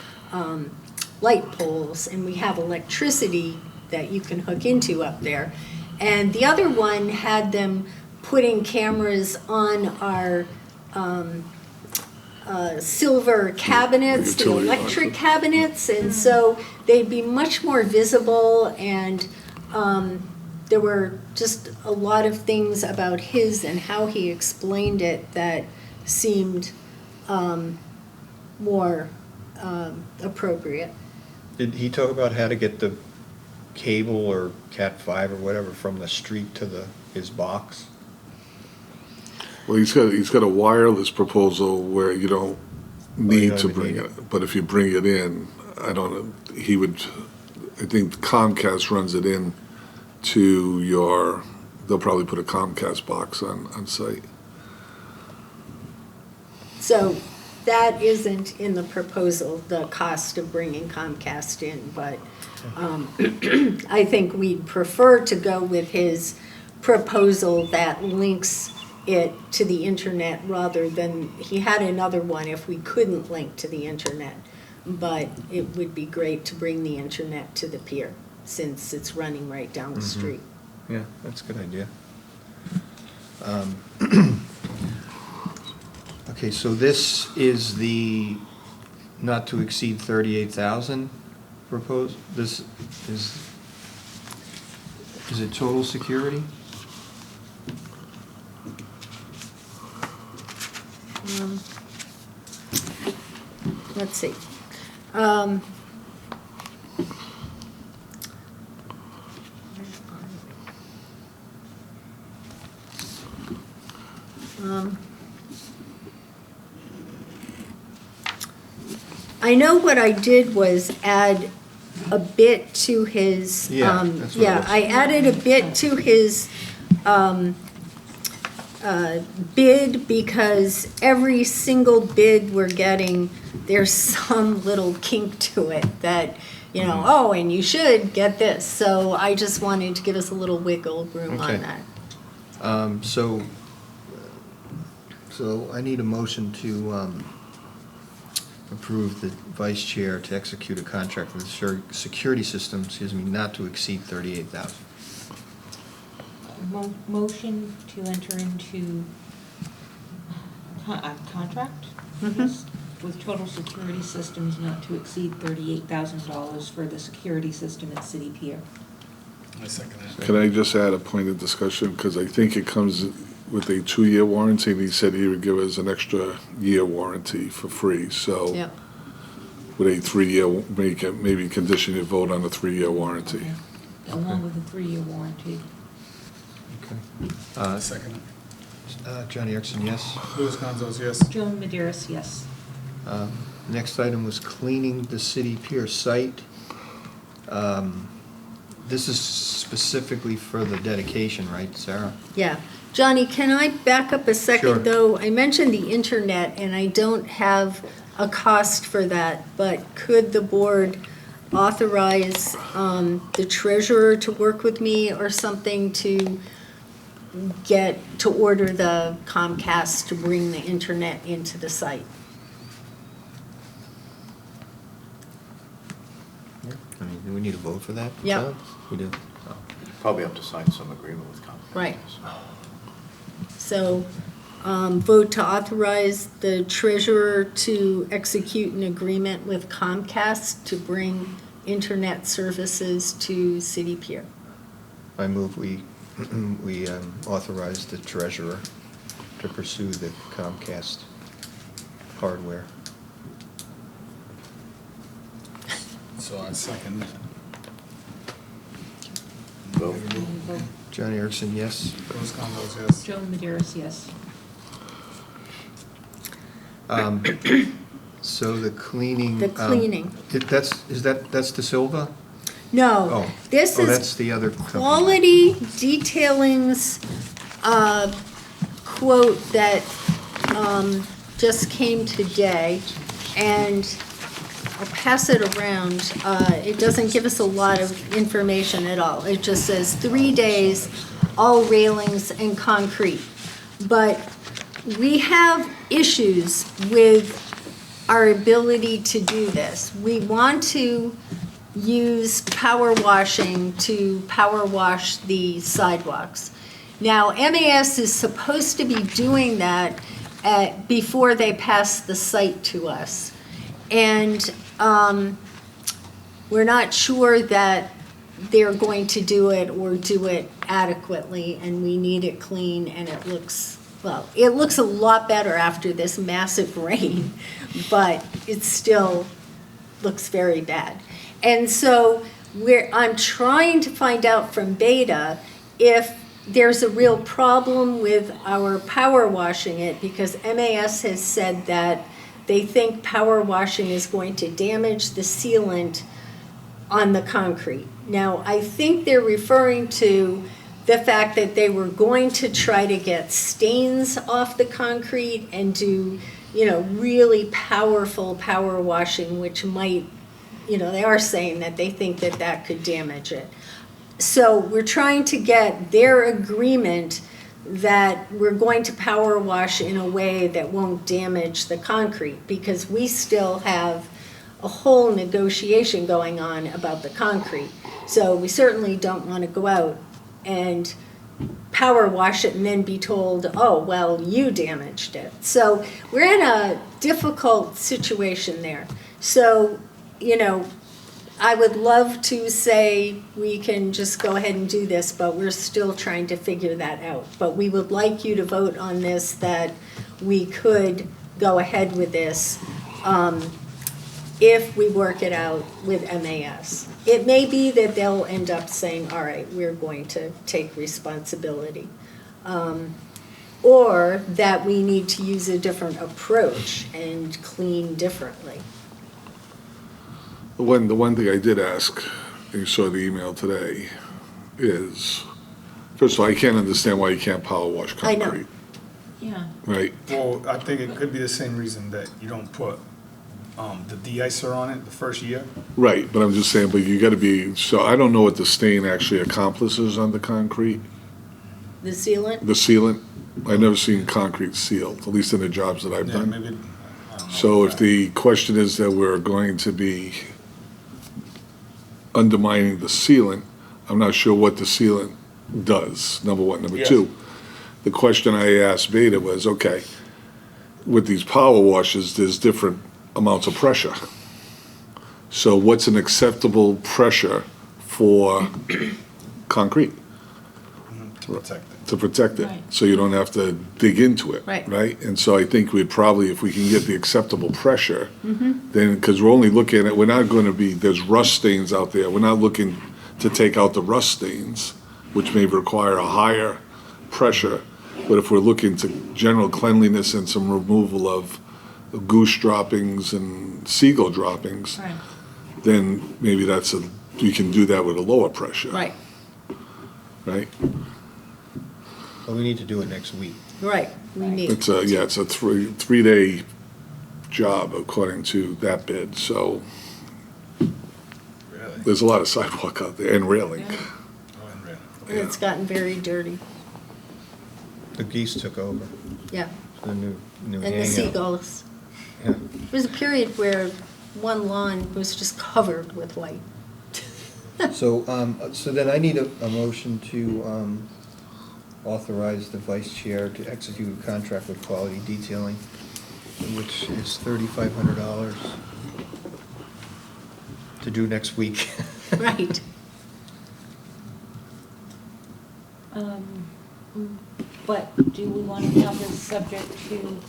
light poles, and we have electricity that you can hook into up there. And the other one had them putting cameras on our silver cabinets, the Utility electric boxes. cabinets, and so they'd be much more visible, and there were just a lot of things about his and how he explained it that seemed more appropriate. Did he talk about how to get the cable or Cat5 or whatever from the street to his box? Well, he's got a wireless proposal where you don't need don't to even bring need it, but if you bring it in, I don't know, I think Comcast runs it in to they'll probably put a Comcast box on site. So that isn't in the proposal, the cost of bringing Comcast in, but I think we'd prefer to go with his proposal that links it to the internet rather than, he had another one if we couldn't link to the internet. But it would be great to bring the internet to the pier since it's running right down the street. Yeah, that's a good idea. Okay, so this is the not to exceed 38,000 proposed, this is it total security? Let's see. I know what I did was add a bit to his, Yeah, that's what it was. I added a bit to his bid because every single bid we're getting, there's some little kink to it that, oh, and you should get this. So I just wanted to give us a little wiggle room Okay. on that. So I need a motion to approve the vice chair to execute a contract with the security system, not to exceed 38,000. Motion to enter into a contract with Total Security Systems not to exceed $38,000 for the security system at City Pier. I second that. Can I just add a point of discussion, because I think it comes with a 2-year warranty, and he said he would give us an extra year warranty for free, so. Yep. With a 3-year, maybe condition your vote on a 3-year warranty. Along with a 3-year warranty. Okay. I second it. Johnny Erickson, yes. Louis Gonzalez, yes. Joan Maderas, yes. Next item was cleaning the City Pier site. This is specifically for the dedication, right, Sarah? Yeah. Johnny, can I back up a second, Sure. though? I mentioned the internet, and I don't have a cost for that, but could the board authorize the treasurer to work with me or something to order the Comcast to bring the internet into the site? I mean, do we need a vote for that? Yep. John? We do. Oh. Probably have to sign some agreement with Comcast. Right. So vote to authorize the treasurer to execute an agreement with Comcast to bring internet services to City Pier. I move we authorize the treasurer to pursue the Comcast hardware. So I second that. Vote. Vote. John Erickson, yes. Rose Condos, yes. Joan Maderos, yes. So the cleaning. The cleaning. That's De Silva? No, Oh. this Oh, is that's the other company. Quality Detailing's quote that just came today, and I'll pass it around. It doesn't give us a lot of information at all. It just says 3 days, all railings and concrete. But we have issues with our ability to do this. We want to use power washing to power wash the sidewalks. Now, MAS is supposed to be doing that before they pass the site to us. And we're not sure that they're going to do it or do it adequately, and we need it clean, and it looks a lot better after this massive rain, but it still looks very bad. And so I'm trying to find out from Beta if there's a real problem with our power washing it, because MAS has said that they think power washing is going to damage the sealant on the concrete. Now, I think they're referring to the fact that they were going to try to get stains off the concrete and do, really powerful power washing, which might, they are saying that they think that that could damage it. So we're trying to get their agreement that we're going to power wash in a way that won't damage the concrete, because we still have a whole negotiation going on about the concrete. So we certainly don't want to go out and power wash it and then be told, oh, well, you damaged it. So we're in a difficult situation there. So, I would love to say we can just go ahead and do this, but we're still trying to figure that out. But we would like you to vote on this, that we could go ahead with this if we work it out with MAS. It may be that they'll end up saying, all right, we're going to take responsibility. Or that we need to use a different approach and clean differently. The one thing I did ask, you saw the email today, is, first of all, I can't understand why you can't power wash I know. concrete, Yeah. right? Well, I think it could be the same reason that you don't put the de-icer on it the first year. Right, but I'm just saying, but you gotta be, so I don't know what the stain actually accomplishes on the concrete, The sealant? the sealant. I've never seen concrete sealed, at least in the jobs that I've Yeah, done. maybe, I don't know. So if the question is that we're going to be undermining the sealant, I'm not sure what the sealant does, number one. Number Yes. two, the question I asked Beta was, okay, with these power washes, there's different amounts of pressure. So what's an acceptable pressure for concrete? To protect it. To protect it, Right. so you don't have to dig into it. Right. Right? And so I think we'd probably, if we can get the acceptable pressure, then, because we're only looking at, we're not going to be, there's rust stains out there. We're not looking to take out the rust stains, which may require a higher pressure. But if we're looking to general cleanliness and some removal of goose droppings and seagull droppings, Right. then maybe we can do that with a lower pressure. Right, Right? Well, we need to do it next week. right, we need. It's a three-day job according to that bid, so Really? there's a lot of sidewalk out there and railing. Yeah. Oh, and really. And it's gotten very dirty, The geese took over, yeah. the new And hangout. the seagulls. Yeah. There was a period where one lawn was just covered with white. So then I need a motion to authorize the vice chair to execute a contract with Quality Detailing, which is $3,500 to do next week. Right. But do we want to have this subject to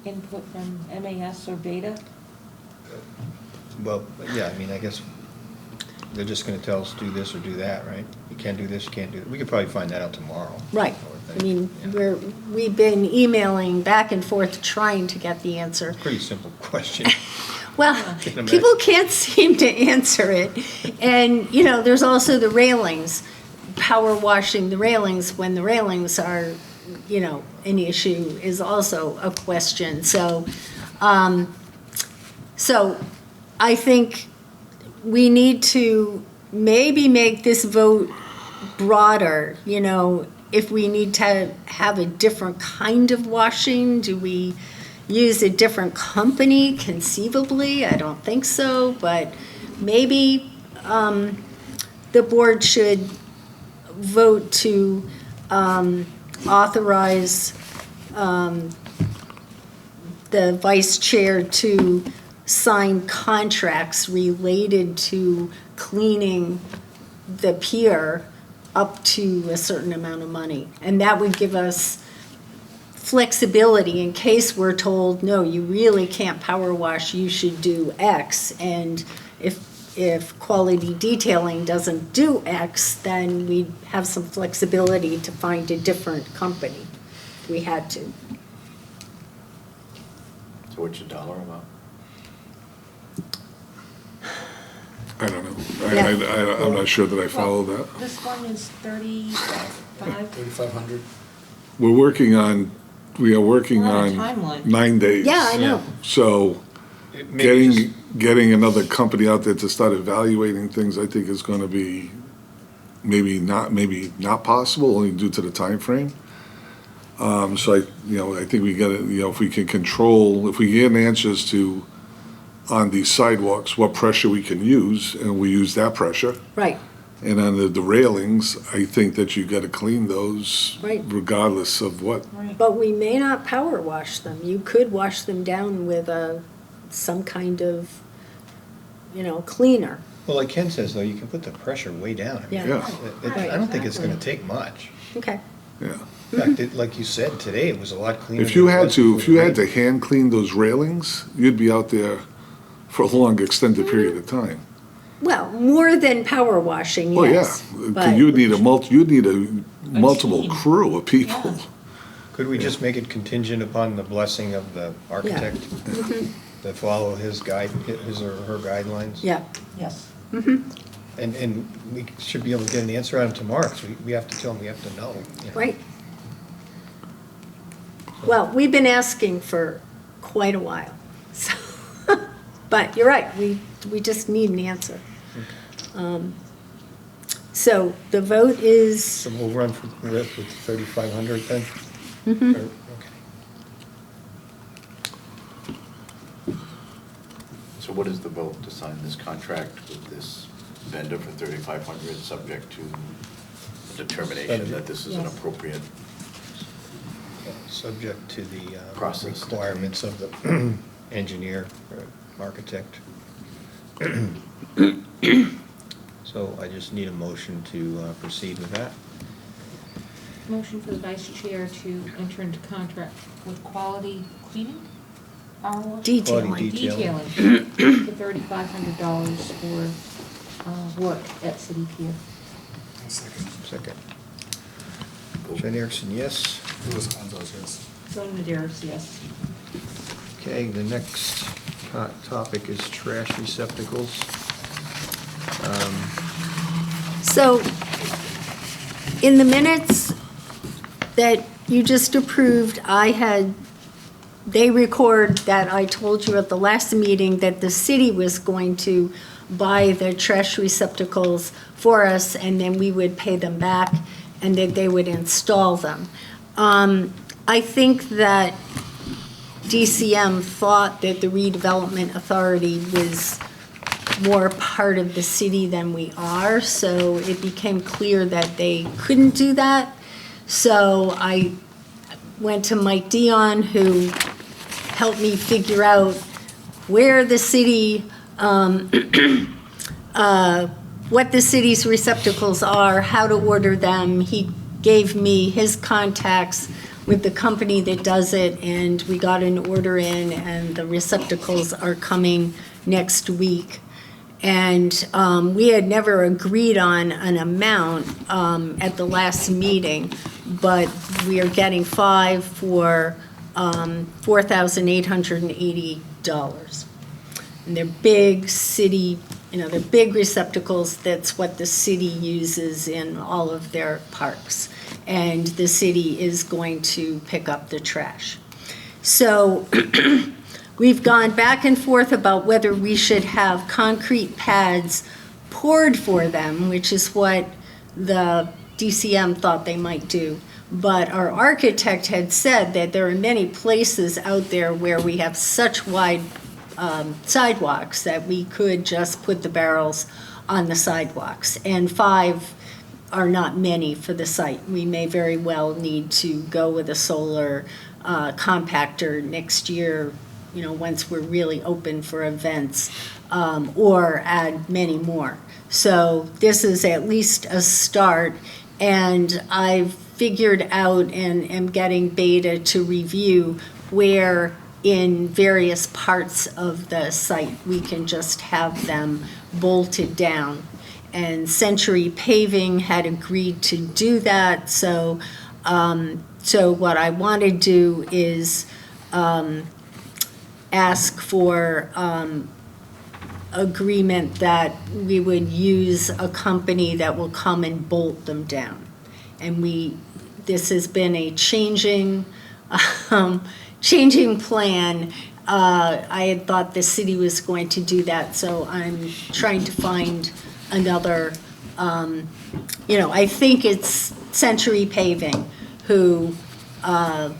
input from MAS or Beta? Well, yeah, I mean, I guess they're just gonna tell us do this or do that, right? You can't do this, you can't do that. We could probably find that out tomorrow. Right. I would I think. mean, Yeah. we've been emailing back and forth trying to get the answer. Pretty simple question. Well, Can imagine. people can't seem to answer it. And, you know, there's also the railings, power washing the railings when the railings are, you know, an issue is also a question. So I think we need to maybe make this vote broader, you know, if we need to have a different kind of washing, do we use a different company conceivably? I don't think so, but maybe the board should vote to authorize the vice chair to sign contracts related to cleaning the pier up to a certain amount of money. And that would give us flexibility in case we're told, no, you really can't power wash, you should do X. And if Quality Detailing doesn't do X, then we'd have some flexibility to find a different company if we had to. So what's your dollar amount? I don't know. Yeah. I'm not sure that I follow Well, that. This one is 35. 3,500? We are working We're on a on timeline. 9 days. Yeah, I know. So getting another company out there to start evaluating things, I think is gonna be maybe not possible, only due to the time frame. So I think we gotta, if we can control, if we get answers to, on these sidewalks, what pressure we can use, and we use that pressure. Right, And on the railings, I think that you gotta clean those Right. regardless of what. but we may not power wash them. You could wash them down with some kind of, you know, cleaner. Well, like Ken says, though, you can put the pressure way down. I mean, Yeah. I don't think it's gonna Exactly. take much. Okay, Yeah. In fact, like you said, today it was a lot cleaner. If you than it had was to, before if you the had to rain. hand clean those railings, you'd be out there for a long extended period of time. well, more than power washing, Oh, yeah. yes. But- You'd need a multiple team. crew of people. Yeah. Could we just make it contingent upon the blessing of the architect? To follow his or her guidelines? Yeah, Yes. And we should be able to get an answer out of him tomorrow, because we have to tell him, we have to know. you know. right. Well, we've been asking for quite a while, so, but you're right, we just need an answer. So the vote is, So we'll run with 3,500 then? Mhm. Okay. So what is the vote to sign this contract with this vendor for 3,500, subject to a determination that this is an Yes. appropriate? Subject to the Process. requirements of the engineer or architect. So I just need a motion to proceed with that. Motion for the vice chair to enter into contract with Quality Cleaning? Power wash? Detailing. Quality Detailing for $3,500 for work at City Pier. Second. Jen Erickson, yes. Louis Gonzalez, yes. Joan Maderos, yes. Okay, the next topic is trash receptacles. so, in the minutes that you just approved, they record that I told you at the last meeting that the city was going to buy the trash receptacles for us, and then we would pay them back, and that they would install them. I think that DCM thought that the Redevelopment Authority was more part of the city than we are, so it became clear that they couldn't do that. So I went to Mike Dion, who helped me figure out where the city, what the city's receptacles are, how to order them. He gave me his contacts with the company that does it, and we got an order in, and the receptacles are coming next week. And we had never agreed on an amount at the last meeting, but we are getting 5 for $4,880. And they're big city, they're big receptacles. That's what the city uses in all of their parks. And the city is going to pick up the trash. So we've gone back and forth about whether we should have concrete pads poured for them, which is what the DCM thought they might do. But our architect had said that there are many places out there where we have such wide sidewalks that we could just put the barrels on the sidewalks. And 5 are not many for the site. We may very well need to go with a solar compactor next year, once we're really open for events, or add many more. So this is at least a start, and I've figured out and am getting Beta to review where in various parts of the site we can just have them bolted down. And Century Paving had agreed to do that, so what I want to do is ask for agreement that we would use a company that will come and bolt them down. And this has been a changing plan. I had thought the city was going to do that, so I'm trying to find another, I think it's Century Paving, who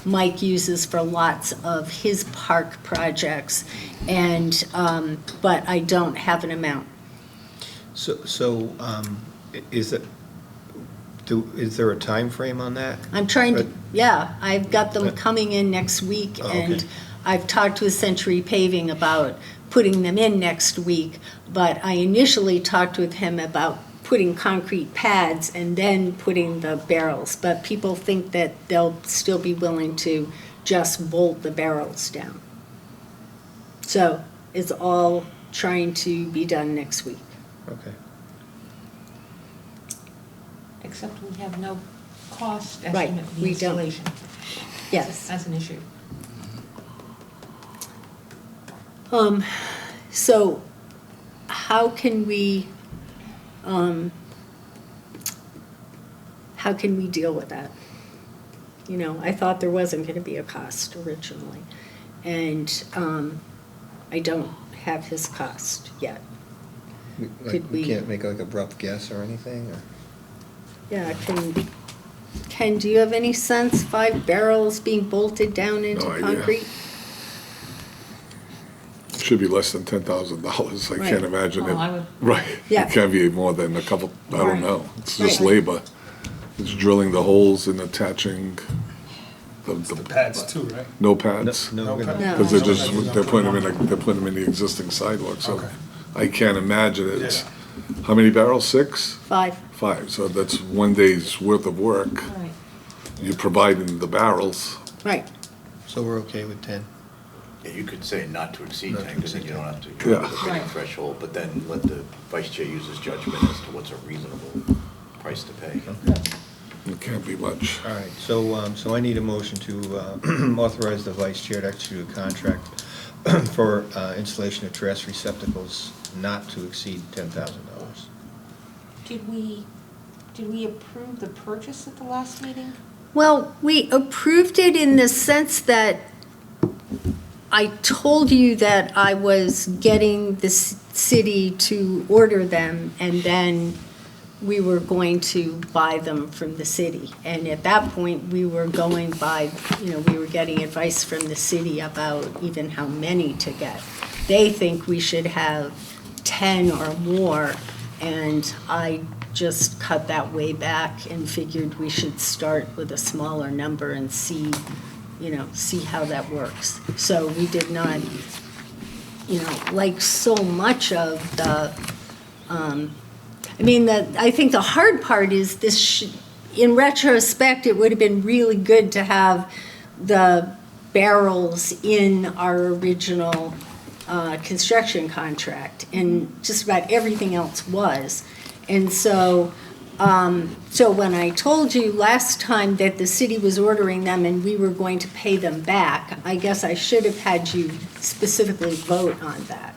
Mike uses for lots of his park projects, and but I don't have an amount. So is there a time frame on that? I'm trying to, I've got them coming in next week, and okay. I've talked with Century Paving about putting them in next week, but I initially talked with him about putting concrete pads and then putting the barrels, but people think that they'll still be willing to just bolt the barrels down. So it's all trying to be done next week. Okay. Except we have no cost Right, estimate for the we don't. installation. Yes. That's an issue. So how can we deal with that? I thought there wasn't going to be a cost originally, and I don't have his cost yet. Could We we- can't make like a rough guess or anything, or? Yeah, Ken, do you have any sense, 5 barrels being bolted down into No idea. concrete? Should be less than $10,000. I can't Right. imagine Oh, I it. would- Right. Yeah. It can't be more than a couple, I Right. don't know. It's just Right. labor. It's drilling the holes and attaching the Pads too, right? no pads. No, No we're gonna- No. Because they're putting them in the existing sidewalk, so Okay. I can't imagine it's, Yeah. how many barrels? 6? 5, 5, so that's one day's worth of work. All right. You're providing the barrels. right. So we're okay with 10? Yeah, you could say not to exceed Not to 10, because then exceed you don't 10. have to Yeah. go to the bidding Right. threshold, but then let the vice chair use his judgment as to what's a reasonable price to pay. It can't be much. All right, so I need a motion to authorize the vice chair to execute a contract for installation of trash receptacles not to exceed $10,000. Did we approve the purchase at the last meeting? Well, we approved it in the sense that I told you that I was getting the city to order them, and then we were going to buy them from the city. And at that point, we were going by, we were getting advice from the city about even how many to get. They think we should have 10 or more, and I just cut that way back and figured we should start with a smaller number and see how that works. So we did not, like so much of the, I think the hard part is in retrospect, it would have been really good to have the barrels in our original construction contract, and just about everything else was. And so when I told you last time that the city was ordering them and we were going to pay them back, I guess I should have had you specifically vote on that.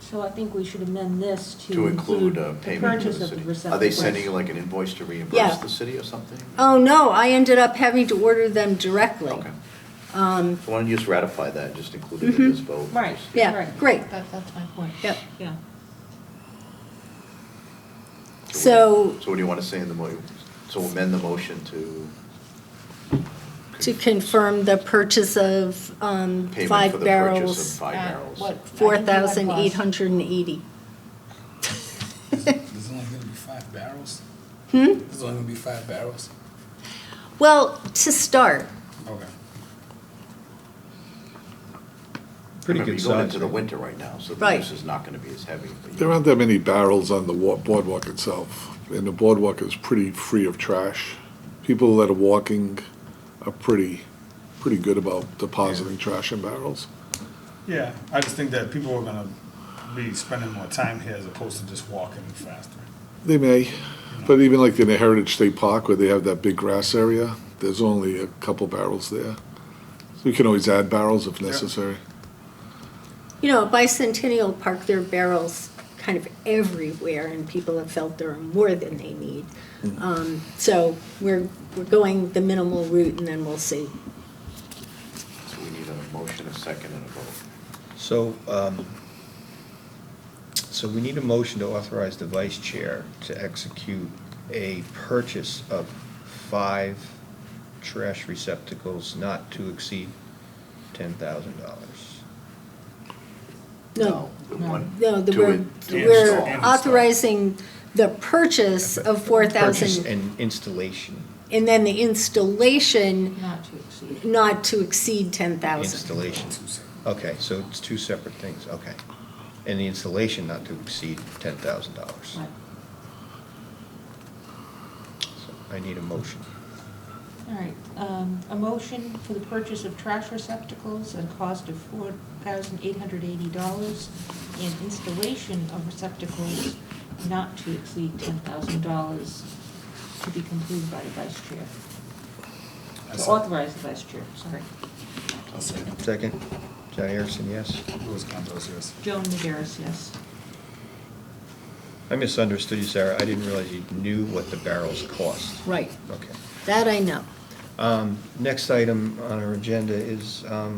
So I think we should amend this To include the payment to purchase the of the city. receptacles. Are they sending you like an invoice to Yeah. reimburse the city or something? Oh, no, I ended up having to order them directly. Okay. So why don't you just ratify that, and just include it in this vote? Right, Just- Yeah, right. great. That's my point. Yep. Yeah. So So what do you want to say in the so amend the motion to confirm the purchase of payment for 5 the purchase of barrels, 5 At barrels? what? 4,880. There's only gonna be 5 barrels? Hmm? There's only gonna be 5 barrels? Well, to start, Okay. Pretty Remember, good you're going size. into the winter right now, so the Right. use is not going to be as heavy. but There aren't that many barrels on the boardwalk itself, and the boardwalk is pretty free of trash. People that are walking are pretty good about depositing trash in barrels. Yeah, I just think that people are gonna be spending more time here as opposed to just walking faster. They may, but even like in the Heritage State Park where they have that big grass area, there's only a couple barrels there. So you can always add barrels if necessary. at Bicentennial Park, there are barrels kind of everywhere, and people have felt there are more than they need. So we're going the minimal route, and then we'll see. So we need a motion, a second, and a vote. So we need a motion to authorize the vice chair to execute a purchase of 5 trash receptacles not to exceed $10,000. No, The one- no, to we're install. authorizing the purchase of 4,000. Purchase and installation. And then the installation Not to exceed. not to exceed 10,000. Installation. Okay, so it's 2 separate things, okay. And the installation not to exceed $10,000. Right. So I need a motion. All right, a motion for the purchase of trash receptacles at a cost of $4,880 and installation of receptacles not to exceed $10,000 to be completed by the vice chair. To authorize the vice chair, sorry. I'll second. Second, John Harrison, yes. Louis Contos, yes. Joan Maderis, yes. I misunderstood you, Sarah. I didn't realize you knew what the barrels cost. Right, Okay. that I know. Next item on our agenda is a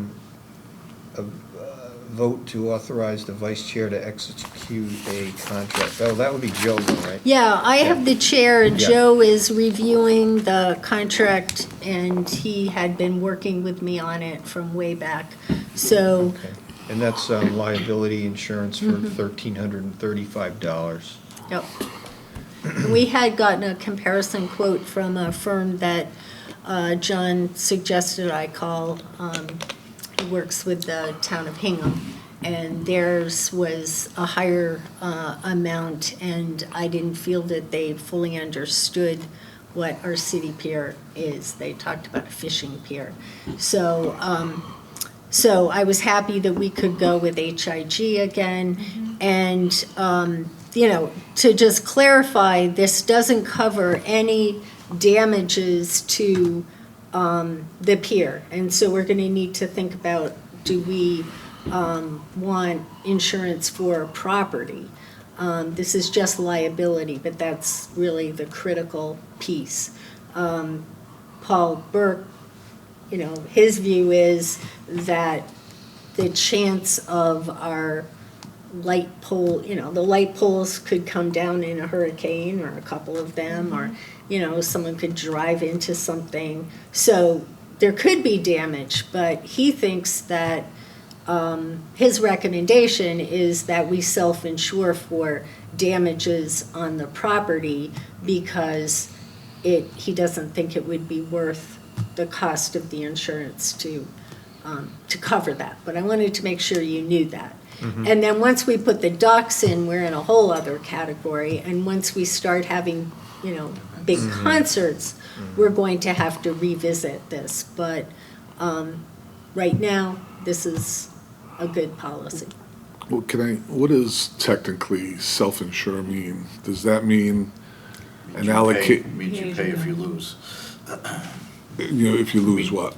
vote to authorize the vice chair to execute a contract. Oh, that would be Joe, though, right? Yeah, I have the chair, and Yeah. Joe is reviewing the contract, and he had been working with me on it from way back. So, Okay. And that's liability insurance for $1,335. yep. We had gotten a comparison quote from a firm that John suggested I call, who works with the town of Hingham, and theirs was a higher amount, and I didn't feel that they fully understood what our city pier is. They talked about a fishing pier. So I was happy that we could go with HIG again. And, to just clarify, this doesn't cover any damages to the pier. And so we're going to need to think about, do we want insurance for property? This is just liability, but that's really the critical piece. Paul Burke, his view is that the chance of our light pole, the light poles could come down in a hurricane, or a couple of them, or, someone could drive into something. So there could be damage, but he thinks that his recommendation is that we self-insure for damages on the property because he doesn't think it would be worth the cost of the insurance to cover that. But I wanted to make sure you knew that. And then once we put the docks in, we're in a whole other category. And once we start having, big concerts, we're going to have to revisit this. But right now, this is a good policy. Well, what does technically self-insure mean? Does that mean an allocate, Means you pay if you lose. if you lose what?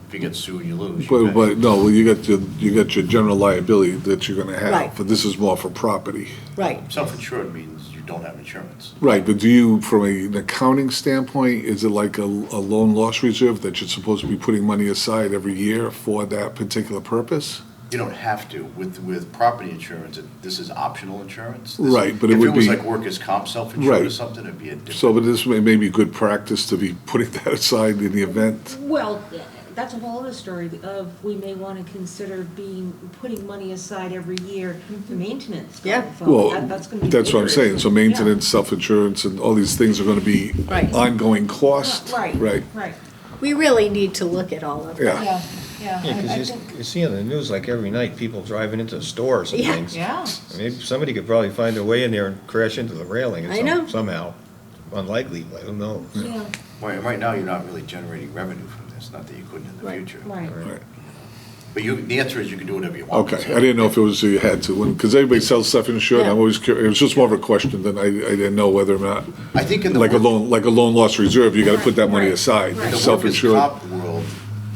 If you get sued, you lose. You But, pay. no, well, you got your general liability that you're gonna have, Right. but this is more for property. Right. Self-insured means you don't have insurance. Right, but do you, from an accounting standpoint, is it like a loan loss reserve that you're supposed to be putting money aside every year for that particular purpose? You don't have to. With property insurance, this is optional insurance. Right, but it If would it was be- like workers' comp self-insured or Right. something, it'd be a different. So, but this may be good practice to be putting that aside in the event. Well, that's a whole other story of, we may want to consider putting money aside every year for maintenance. going Yeah. forward. Well, That's gonna be that's what I'm bigger. saying, so maintenance, self-insurance, and all these things are gonna be Right. ongoing cost. Right, Right, right. We really need to look at all of that. yeah. Yeah. Yeah, I because think- you see on the news, like every night, people driving into stores and Yeah. things. Yeah. Maybe somebody could probably find their way in there and crash into the railing I know. somehow. Unlikely, but who knows? Yeah, Well, right now, you're not really generating revenue from this, not that you couldn't in the Right. future. right. Right. But the answer is you can do whatever you want. Okay, I didn't know if it was you had to, because everybody sells self-insured, Yeah. I'm always curious, it was just more of a question than I didn't know whether or not, I think in the. like a work- loan loss reserve, you gotta put that money Right. aside, Right. In the workers' self-insured. comp world,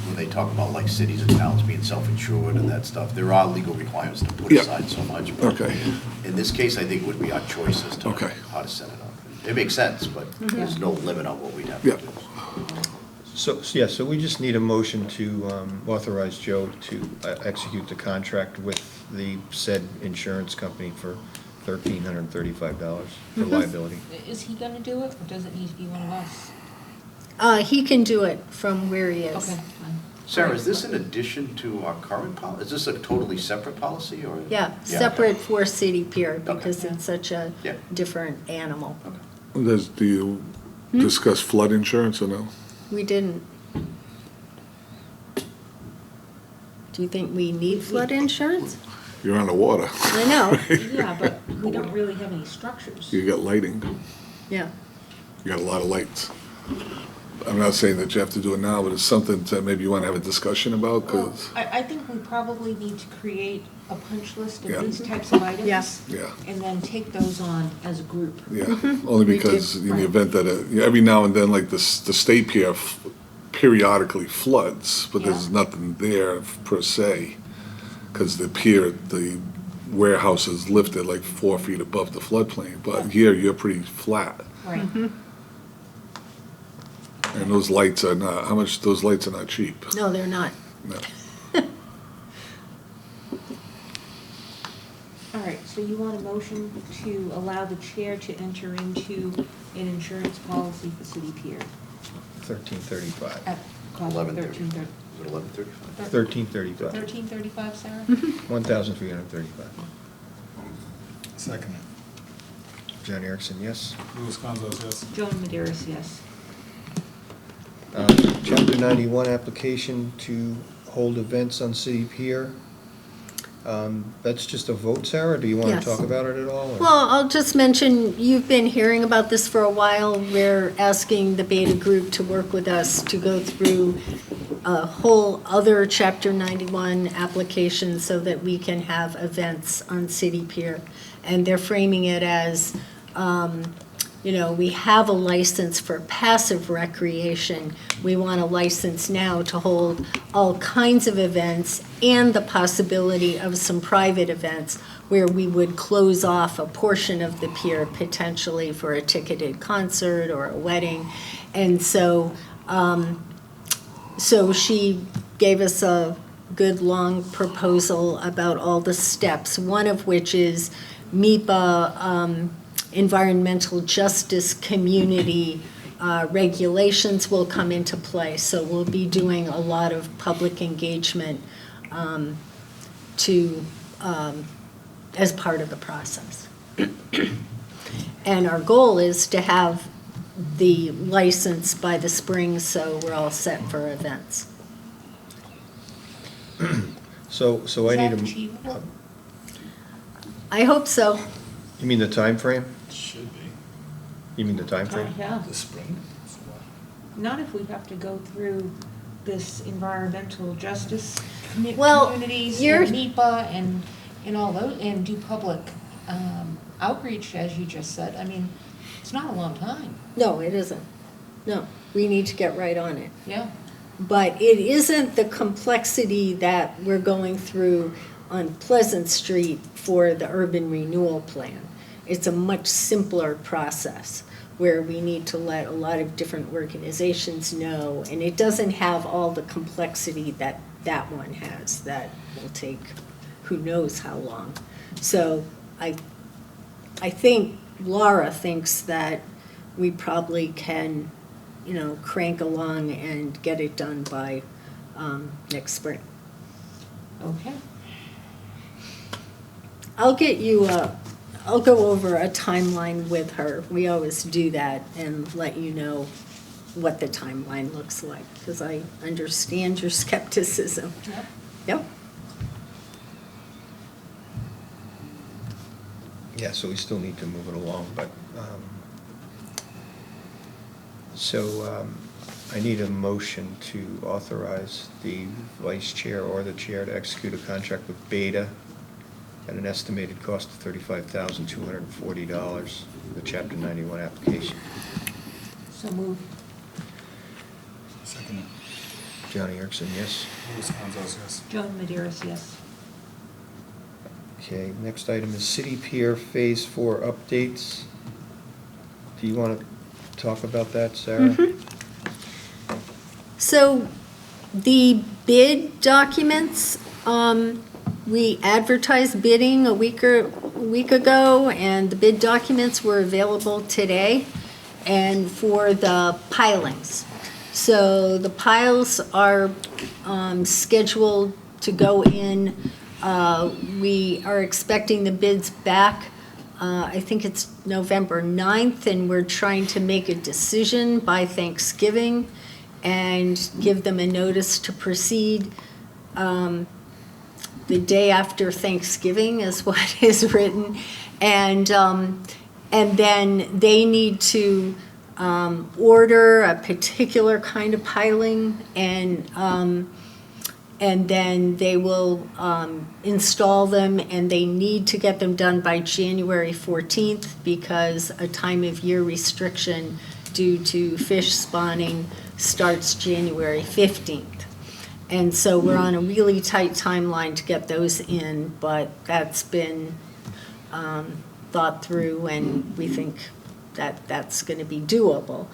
when they talk about like cities and towns being self-insured and that stuff, there are legal requirements to put Yeah. aside so much. but Okay. In this case, I think it would be our choice as to Okay. how to set it up. It makes sense, but there's no limit on what we'd have to Yeah. do. So we just need a motion to authorize Joe to execute the contract with the said insurance company for $1,335 for liability. Is he gonna do it, or does it need to be one of us? He can do it from where he is. Okay, fine. Sarah, is this in addition to our current policy? Is this a totally separate policy or? Yeah, separate for City Pier because Okay. it's such a Yeah. different animal. Do you discuss flood insurance or no? We didn't. Do you think we need flood insurance? You're on the water, I know, Yeah, but we don't really have any structures. you got lighting, yeah. you got a lot of lights. I'm not saying that you have to do it now, but it's something that maybe you wanna have a discussion about, Well, cause, I think we probably need to create a punch list Yeah. of these types of items. Yes. yeah. And then take those on as a group. Yeah, only Mm-hmm. We because did, in the right. event that, every now and then, like the state pier periodically floods, but there's Yeah. nothing there per se. Because the pier, the warehouse is lifted like 4 feet above the floodplain, but here you're pretty flat. Right. And those lights are not, how much, those lights are not cheap. No, they're not. No. All right, so you want a motion to allow the chair to enter into an insurance policy for City Pier $1,335. at cost of 11:35. Is it 11:35? $1,335. $1,335, Sarah? $1,335. Second. John Erickson, yes. Louis Gonzalez, yes. Joan Maderis, yes. Chapter 91 application to hold events on City Pier. That's just a vote, Sarah, or do you want Yes. to talk about it at all? or- Well, I'll just mention, you've been hearing about this for a while. We're asking the Beta Group to work with us to go through a whole other Chapter 91 application so that we can have events on City Pier. And they're framing it as, we have a license for passive recreation. We want a license now to hold all kinds of events and the possibility of some private events where we would close off a portion of the pier potentially for a ticketed concert or a wedding. And so she gave us a good, long proposal about all the steps, one of which is MIPA, environmental justice community regulations will come into play. So we'll be doing a lot of public engagement to, as part of the process. And our goal is to have the license by the spring, so we're all set for events. So I need Is that a, achievable? I hope so. you mean the time frame? Should be. You mean the time frame? Yeah, The spring? not if we have to go through this environmental justice Well, communities you're- and NEPA and all those, and do public outreach, as you just said. I mean, it's not a long time, No, it isn't. No, we need to get right on it. yeah. But it isn't the complexity that we're going through on Pleasant Street for the urban renewal plan. It's a much simpler process where we need to let a lot of different organizations know, and it doesn't have all the complexity that that one has that will take who knows how long. So I think Laura thinks that we probably can, crank along and get it done by next spring. Okay. I'll get you I'll go over a timeline with her. We always do that and let you know what the timeline looks like, because I understand your skepticism. Yep. Yep. Yeah, so we still need to move it along, but, so I need a motion to authorize the vice chair or the chair to execute a contract with Beta at an estimated cost of $35,240 for the Chapter 91 application. So move. Second. Johnny Erickson, yes? Luis Gonzalez, yes. Joan Maderas, yes. Okay, next item is City Pier Phase 4 updates. Do you want to talk about that, Sarah? So the bid documents, we advertised bidding a week ago, and the bid documents were available today, and for the pilings. So the piles are scheduled to go in. We are expecting the bids back, I think it's November 9th, and we're trying to make a decision by Thanksgiving and give them a notice to proceed the day after Thanksgiving is what is written. And then they need to order a particular kind of piling, and then they will install them, and they need to get them done by January 14th because a time of year restriction due to fish spawning starts January 15th. And so we're on a really tight timeline to get those in, but that's been thought through, and we think that that's going to be doable.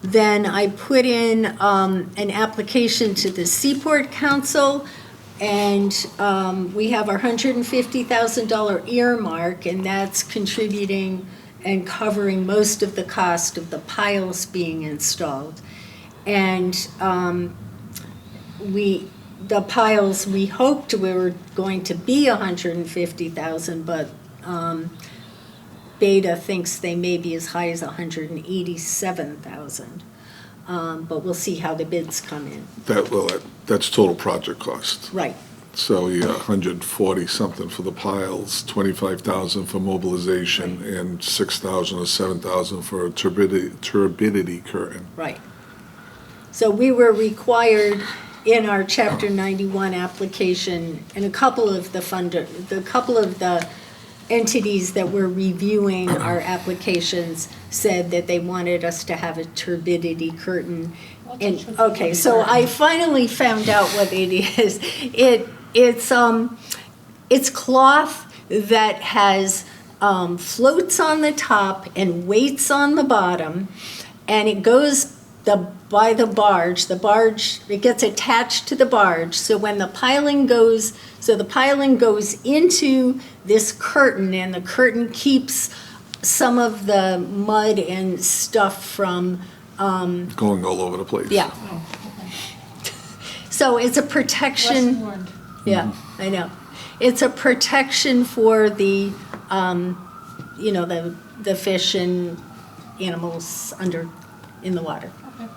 Then I put in an application to the Seaport Council, and we have our $150,000 earmark, and that's contributing and covering most of the cost of the piles being installed. And the piles, we hoped were going to be $150,000, but Beta thinks they may be as high as $187,000. But we'll see how the bids come in. That's total project cost. Right, So you got 140 something for the piles, 25,000 for mobilization, and 6,000 or 7,000 for a turbidity curtain. right. So we were required in our Chapter 91 application, and a couple of the entities that were reviewing our appliets said that they wanted us to have a turbidity curtain. What's a And, turbidity okay, so I curtain? finally found out what it is. It's cloth that has floats on the top and weights on the bottom, and it goes by the barge, it gets attached to the barge, so when the piling goes into this curtain, and the curtain keeps some of the mud and stuff from, Going all over the place. yeah. Oh, okay. So it's a protection. Lesson learned. Yeah, I know. It's a protection for the, you know, the fish and animals in the water. Okay.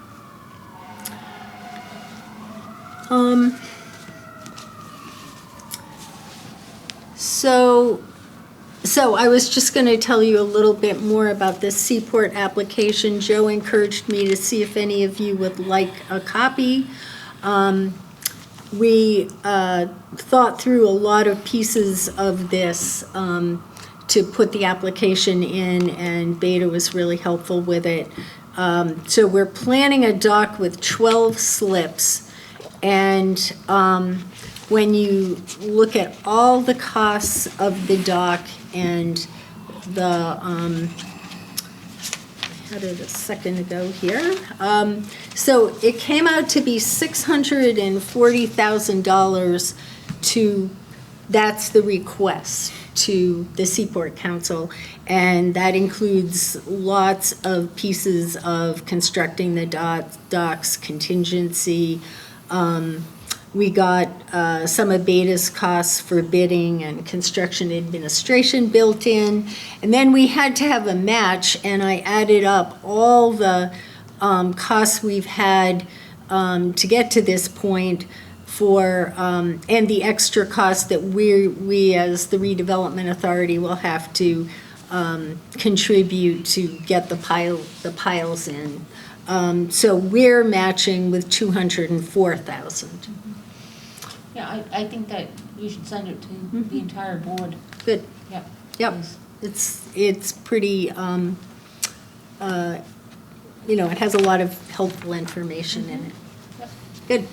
So I was just going to tell you a little bit more about this Seaport application. Joe encouraged me to see if any of you would like a copy. We thought through a lot of pieces of this to put the application in, and Beta was really helpful with it. So we're planning a dock with 12 slips, and when you look at all the costs of the dock and the, I had it a second ago here. So it came out to be $640,000 that's the request to the Seaport Council. And that includes lots of pieces of constructing the docks, contingency. We got some of Beta's costs for bidding and construction administration built in. And then we had to have a match, and I added up all the costs we've had to get to this point for, and the extra costs that we as the Redevelopment Authority will have to contribute to get the piles in. So we're matching with $204,000. Yeah, I think that you should send it to the entire board. Good. Yep. Yep. Please. It's pretty, you know, it has a lot of helpful information in it. Yep. Good.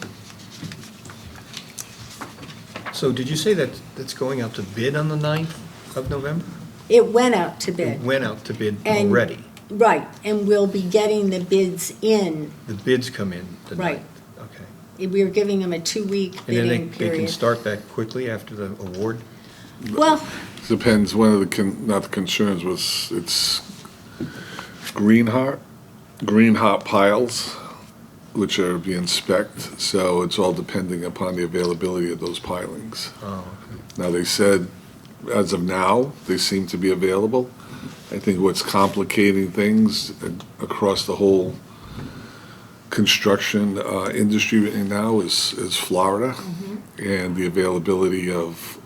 So did you say that that's going out to bid on the 9th of November? It went out to bid. It went out to bid And- already. Right, and we'll be getting the bids in, The bids come in the 9th? Right. Okay. we're giving them a 2-week And then bidding they period. can start that quickly after the award? Well, Depends, one of the, not the concerns was, it's green heart piles, which are being spec'd, so it's all depending upon the availability of those pilings. Oh, okay. Now, they said, as of now, they seem to be available. I think what's complicating things across the whole construction industry right now is Florida, and the availability of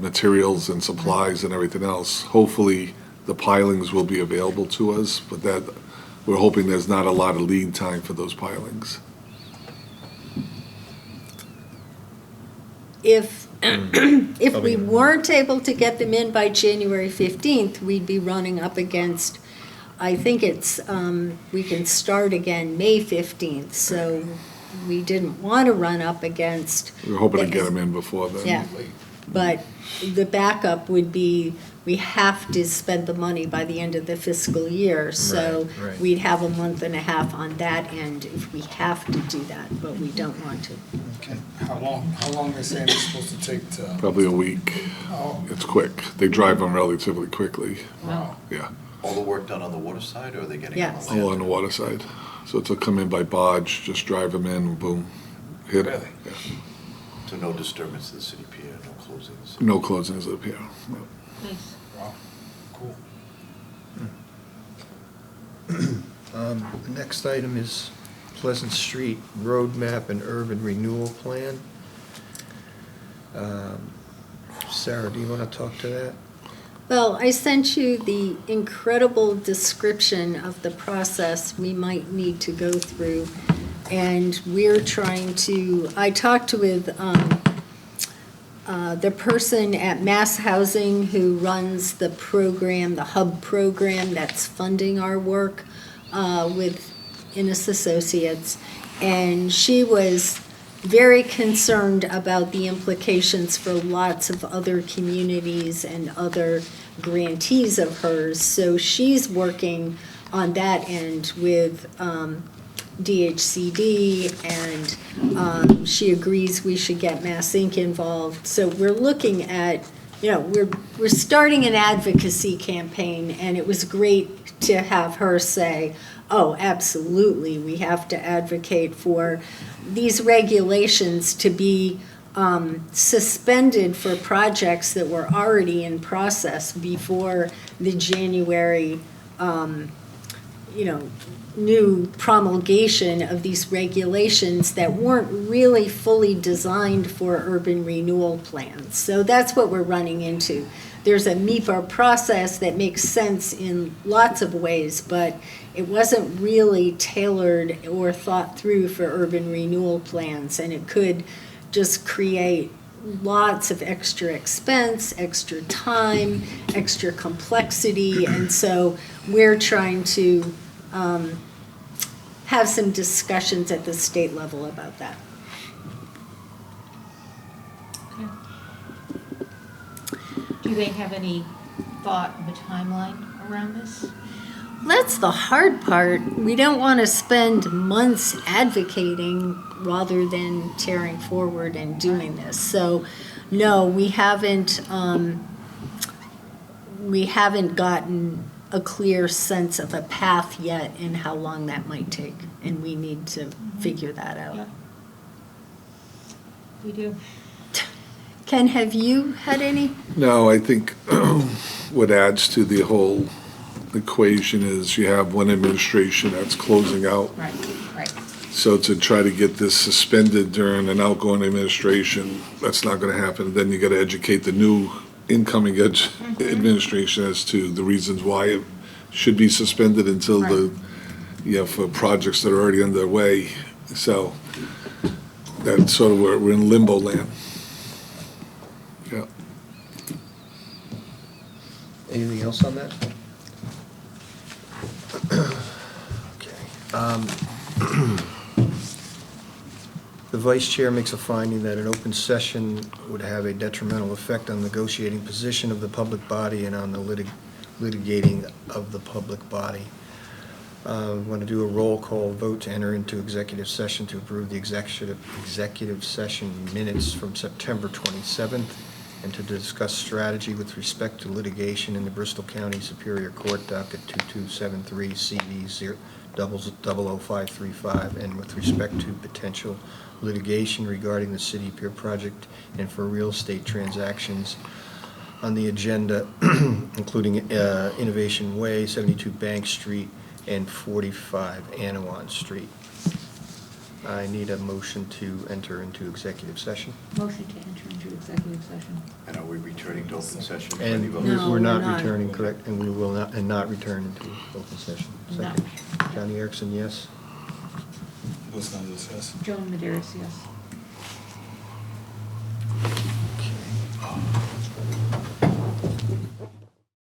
materials and supplies and everything else. Hopefully, the pilings will be available to us, but that, we're hoping there's not a lot of lead time for those pilings. if we weren't able to get them in by January 15th, we'd be running up against, I think it's, we can start again May 15th, so we didn't want to run up against. We're hoping to get them in before then. Yeah, but the backup would be, we have to spend the money by the end of the fiscal year, so Right, right. we'd have a month and a half on that end if we have to do that, but we don't want to. Okay. How long are they saying it's supposed to take to? Probably a week. Oh, It's quick. They drive them relatively quickly, wow. yeah. All the work done on the water side, or are they getting on Yes. the land? All on the water side. So it'll come in by barge, just drive them in, boom, hit it. Really? Yeah. So no disturbance to the city pier, no closings? No closings up here. No. Nice. Wow, cool. The next item is Pleasant Street Roadmap and Urban Renewal Plan. Sarah, do you want to talk to that? Well, I sent you the incredible description of the process we might need to go through. And we're trying to, I talked with the person at Mass Housing who runs the program, the hub program that's funding our work with Innes Associates. And she was very concerned about the implications for lots of other communities and other grantees of hers. So she's working on that end with DHCD, and she agrees we should get Mass Inc. involved. So we're looking at, you know, we're starting an advocacy campaign, and it was great to have her say, oh, absolutely, we have to advocate for these regulations to be suspended for projects that were already in process before the January, new promulgation of these regulations that weren't really fully designed for urban renewal plans. So that's what we're running into. There's a MIPA process that makes sense in lots of ways, but it wasn't really tailored or thought through for urban renewal plans, and it could just create lots of extra expense, extra time, extra complexity, and so we're trying to have some discussions at the state level about that. Okay. Do they have any thought of a timeline around this? That's the hard part. We don't want to spend months advocating rather than tearing forward and doing this. So, no, we haven't gotten a clear sense of a path yet in how long that might take, and we need to figure that out. Yeah. We do. Ken, have you had any? No, I think what adds to the whole equation is you have one administration that's closing out. Right, right. So to try to get this suspended during an outgoing administration, that's not gonna happen. Then you gotta educate the new incoming administration as to the reasons why it should be suspended until for projects that are already underway. So that's sort of where we're in limbo land. Yeah. Anything else on that? Okay. The vice chair makes a finding that an open session would have a detrimental effect on the negotiating position of the public body and on the litigating of the public body. We want to do a roll call vote to enter into executive session to approve the executive session minutes from September 27th and to discuss strategy with respect to litigation in the Bristol County Superior Court docket 2273 CV 00535 and with respect to potential litigation regarding the City Pier project and for real estate transactions on the agenda, including Innovation Way, 72 Bank Street, and 45 Anawan Street. I need a motion to enter into executive session. Motion to enter into executive session. And are we returning to open session for And any vote? No, we're we're not not. returning, correct, and we will not return into open session. No. Second. Johnny Erickson, yes? What's not discussed? Joan Maderis, yes.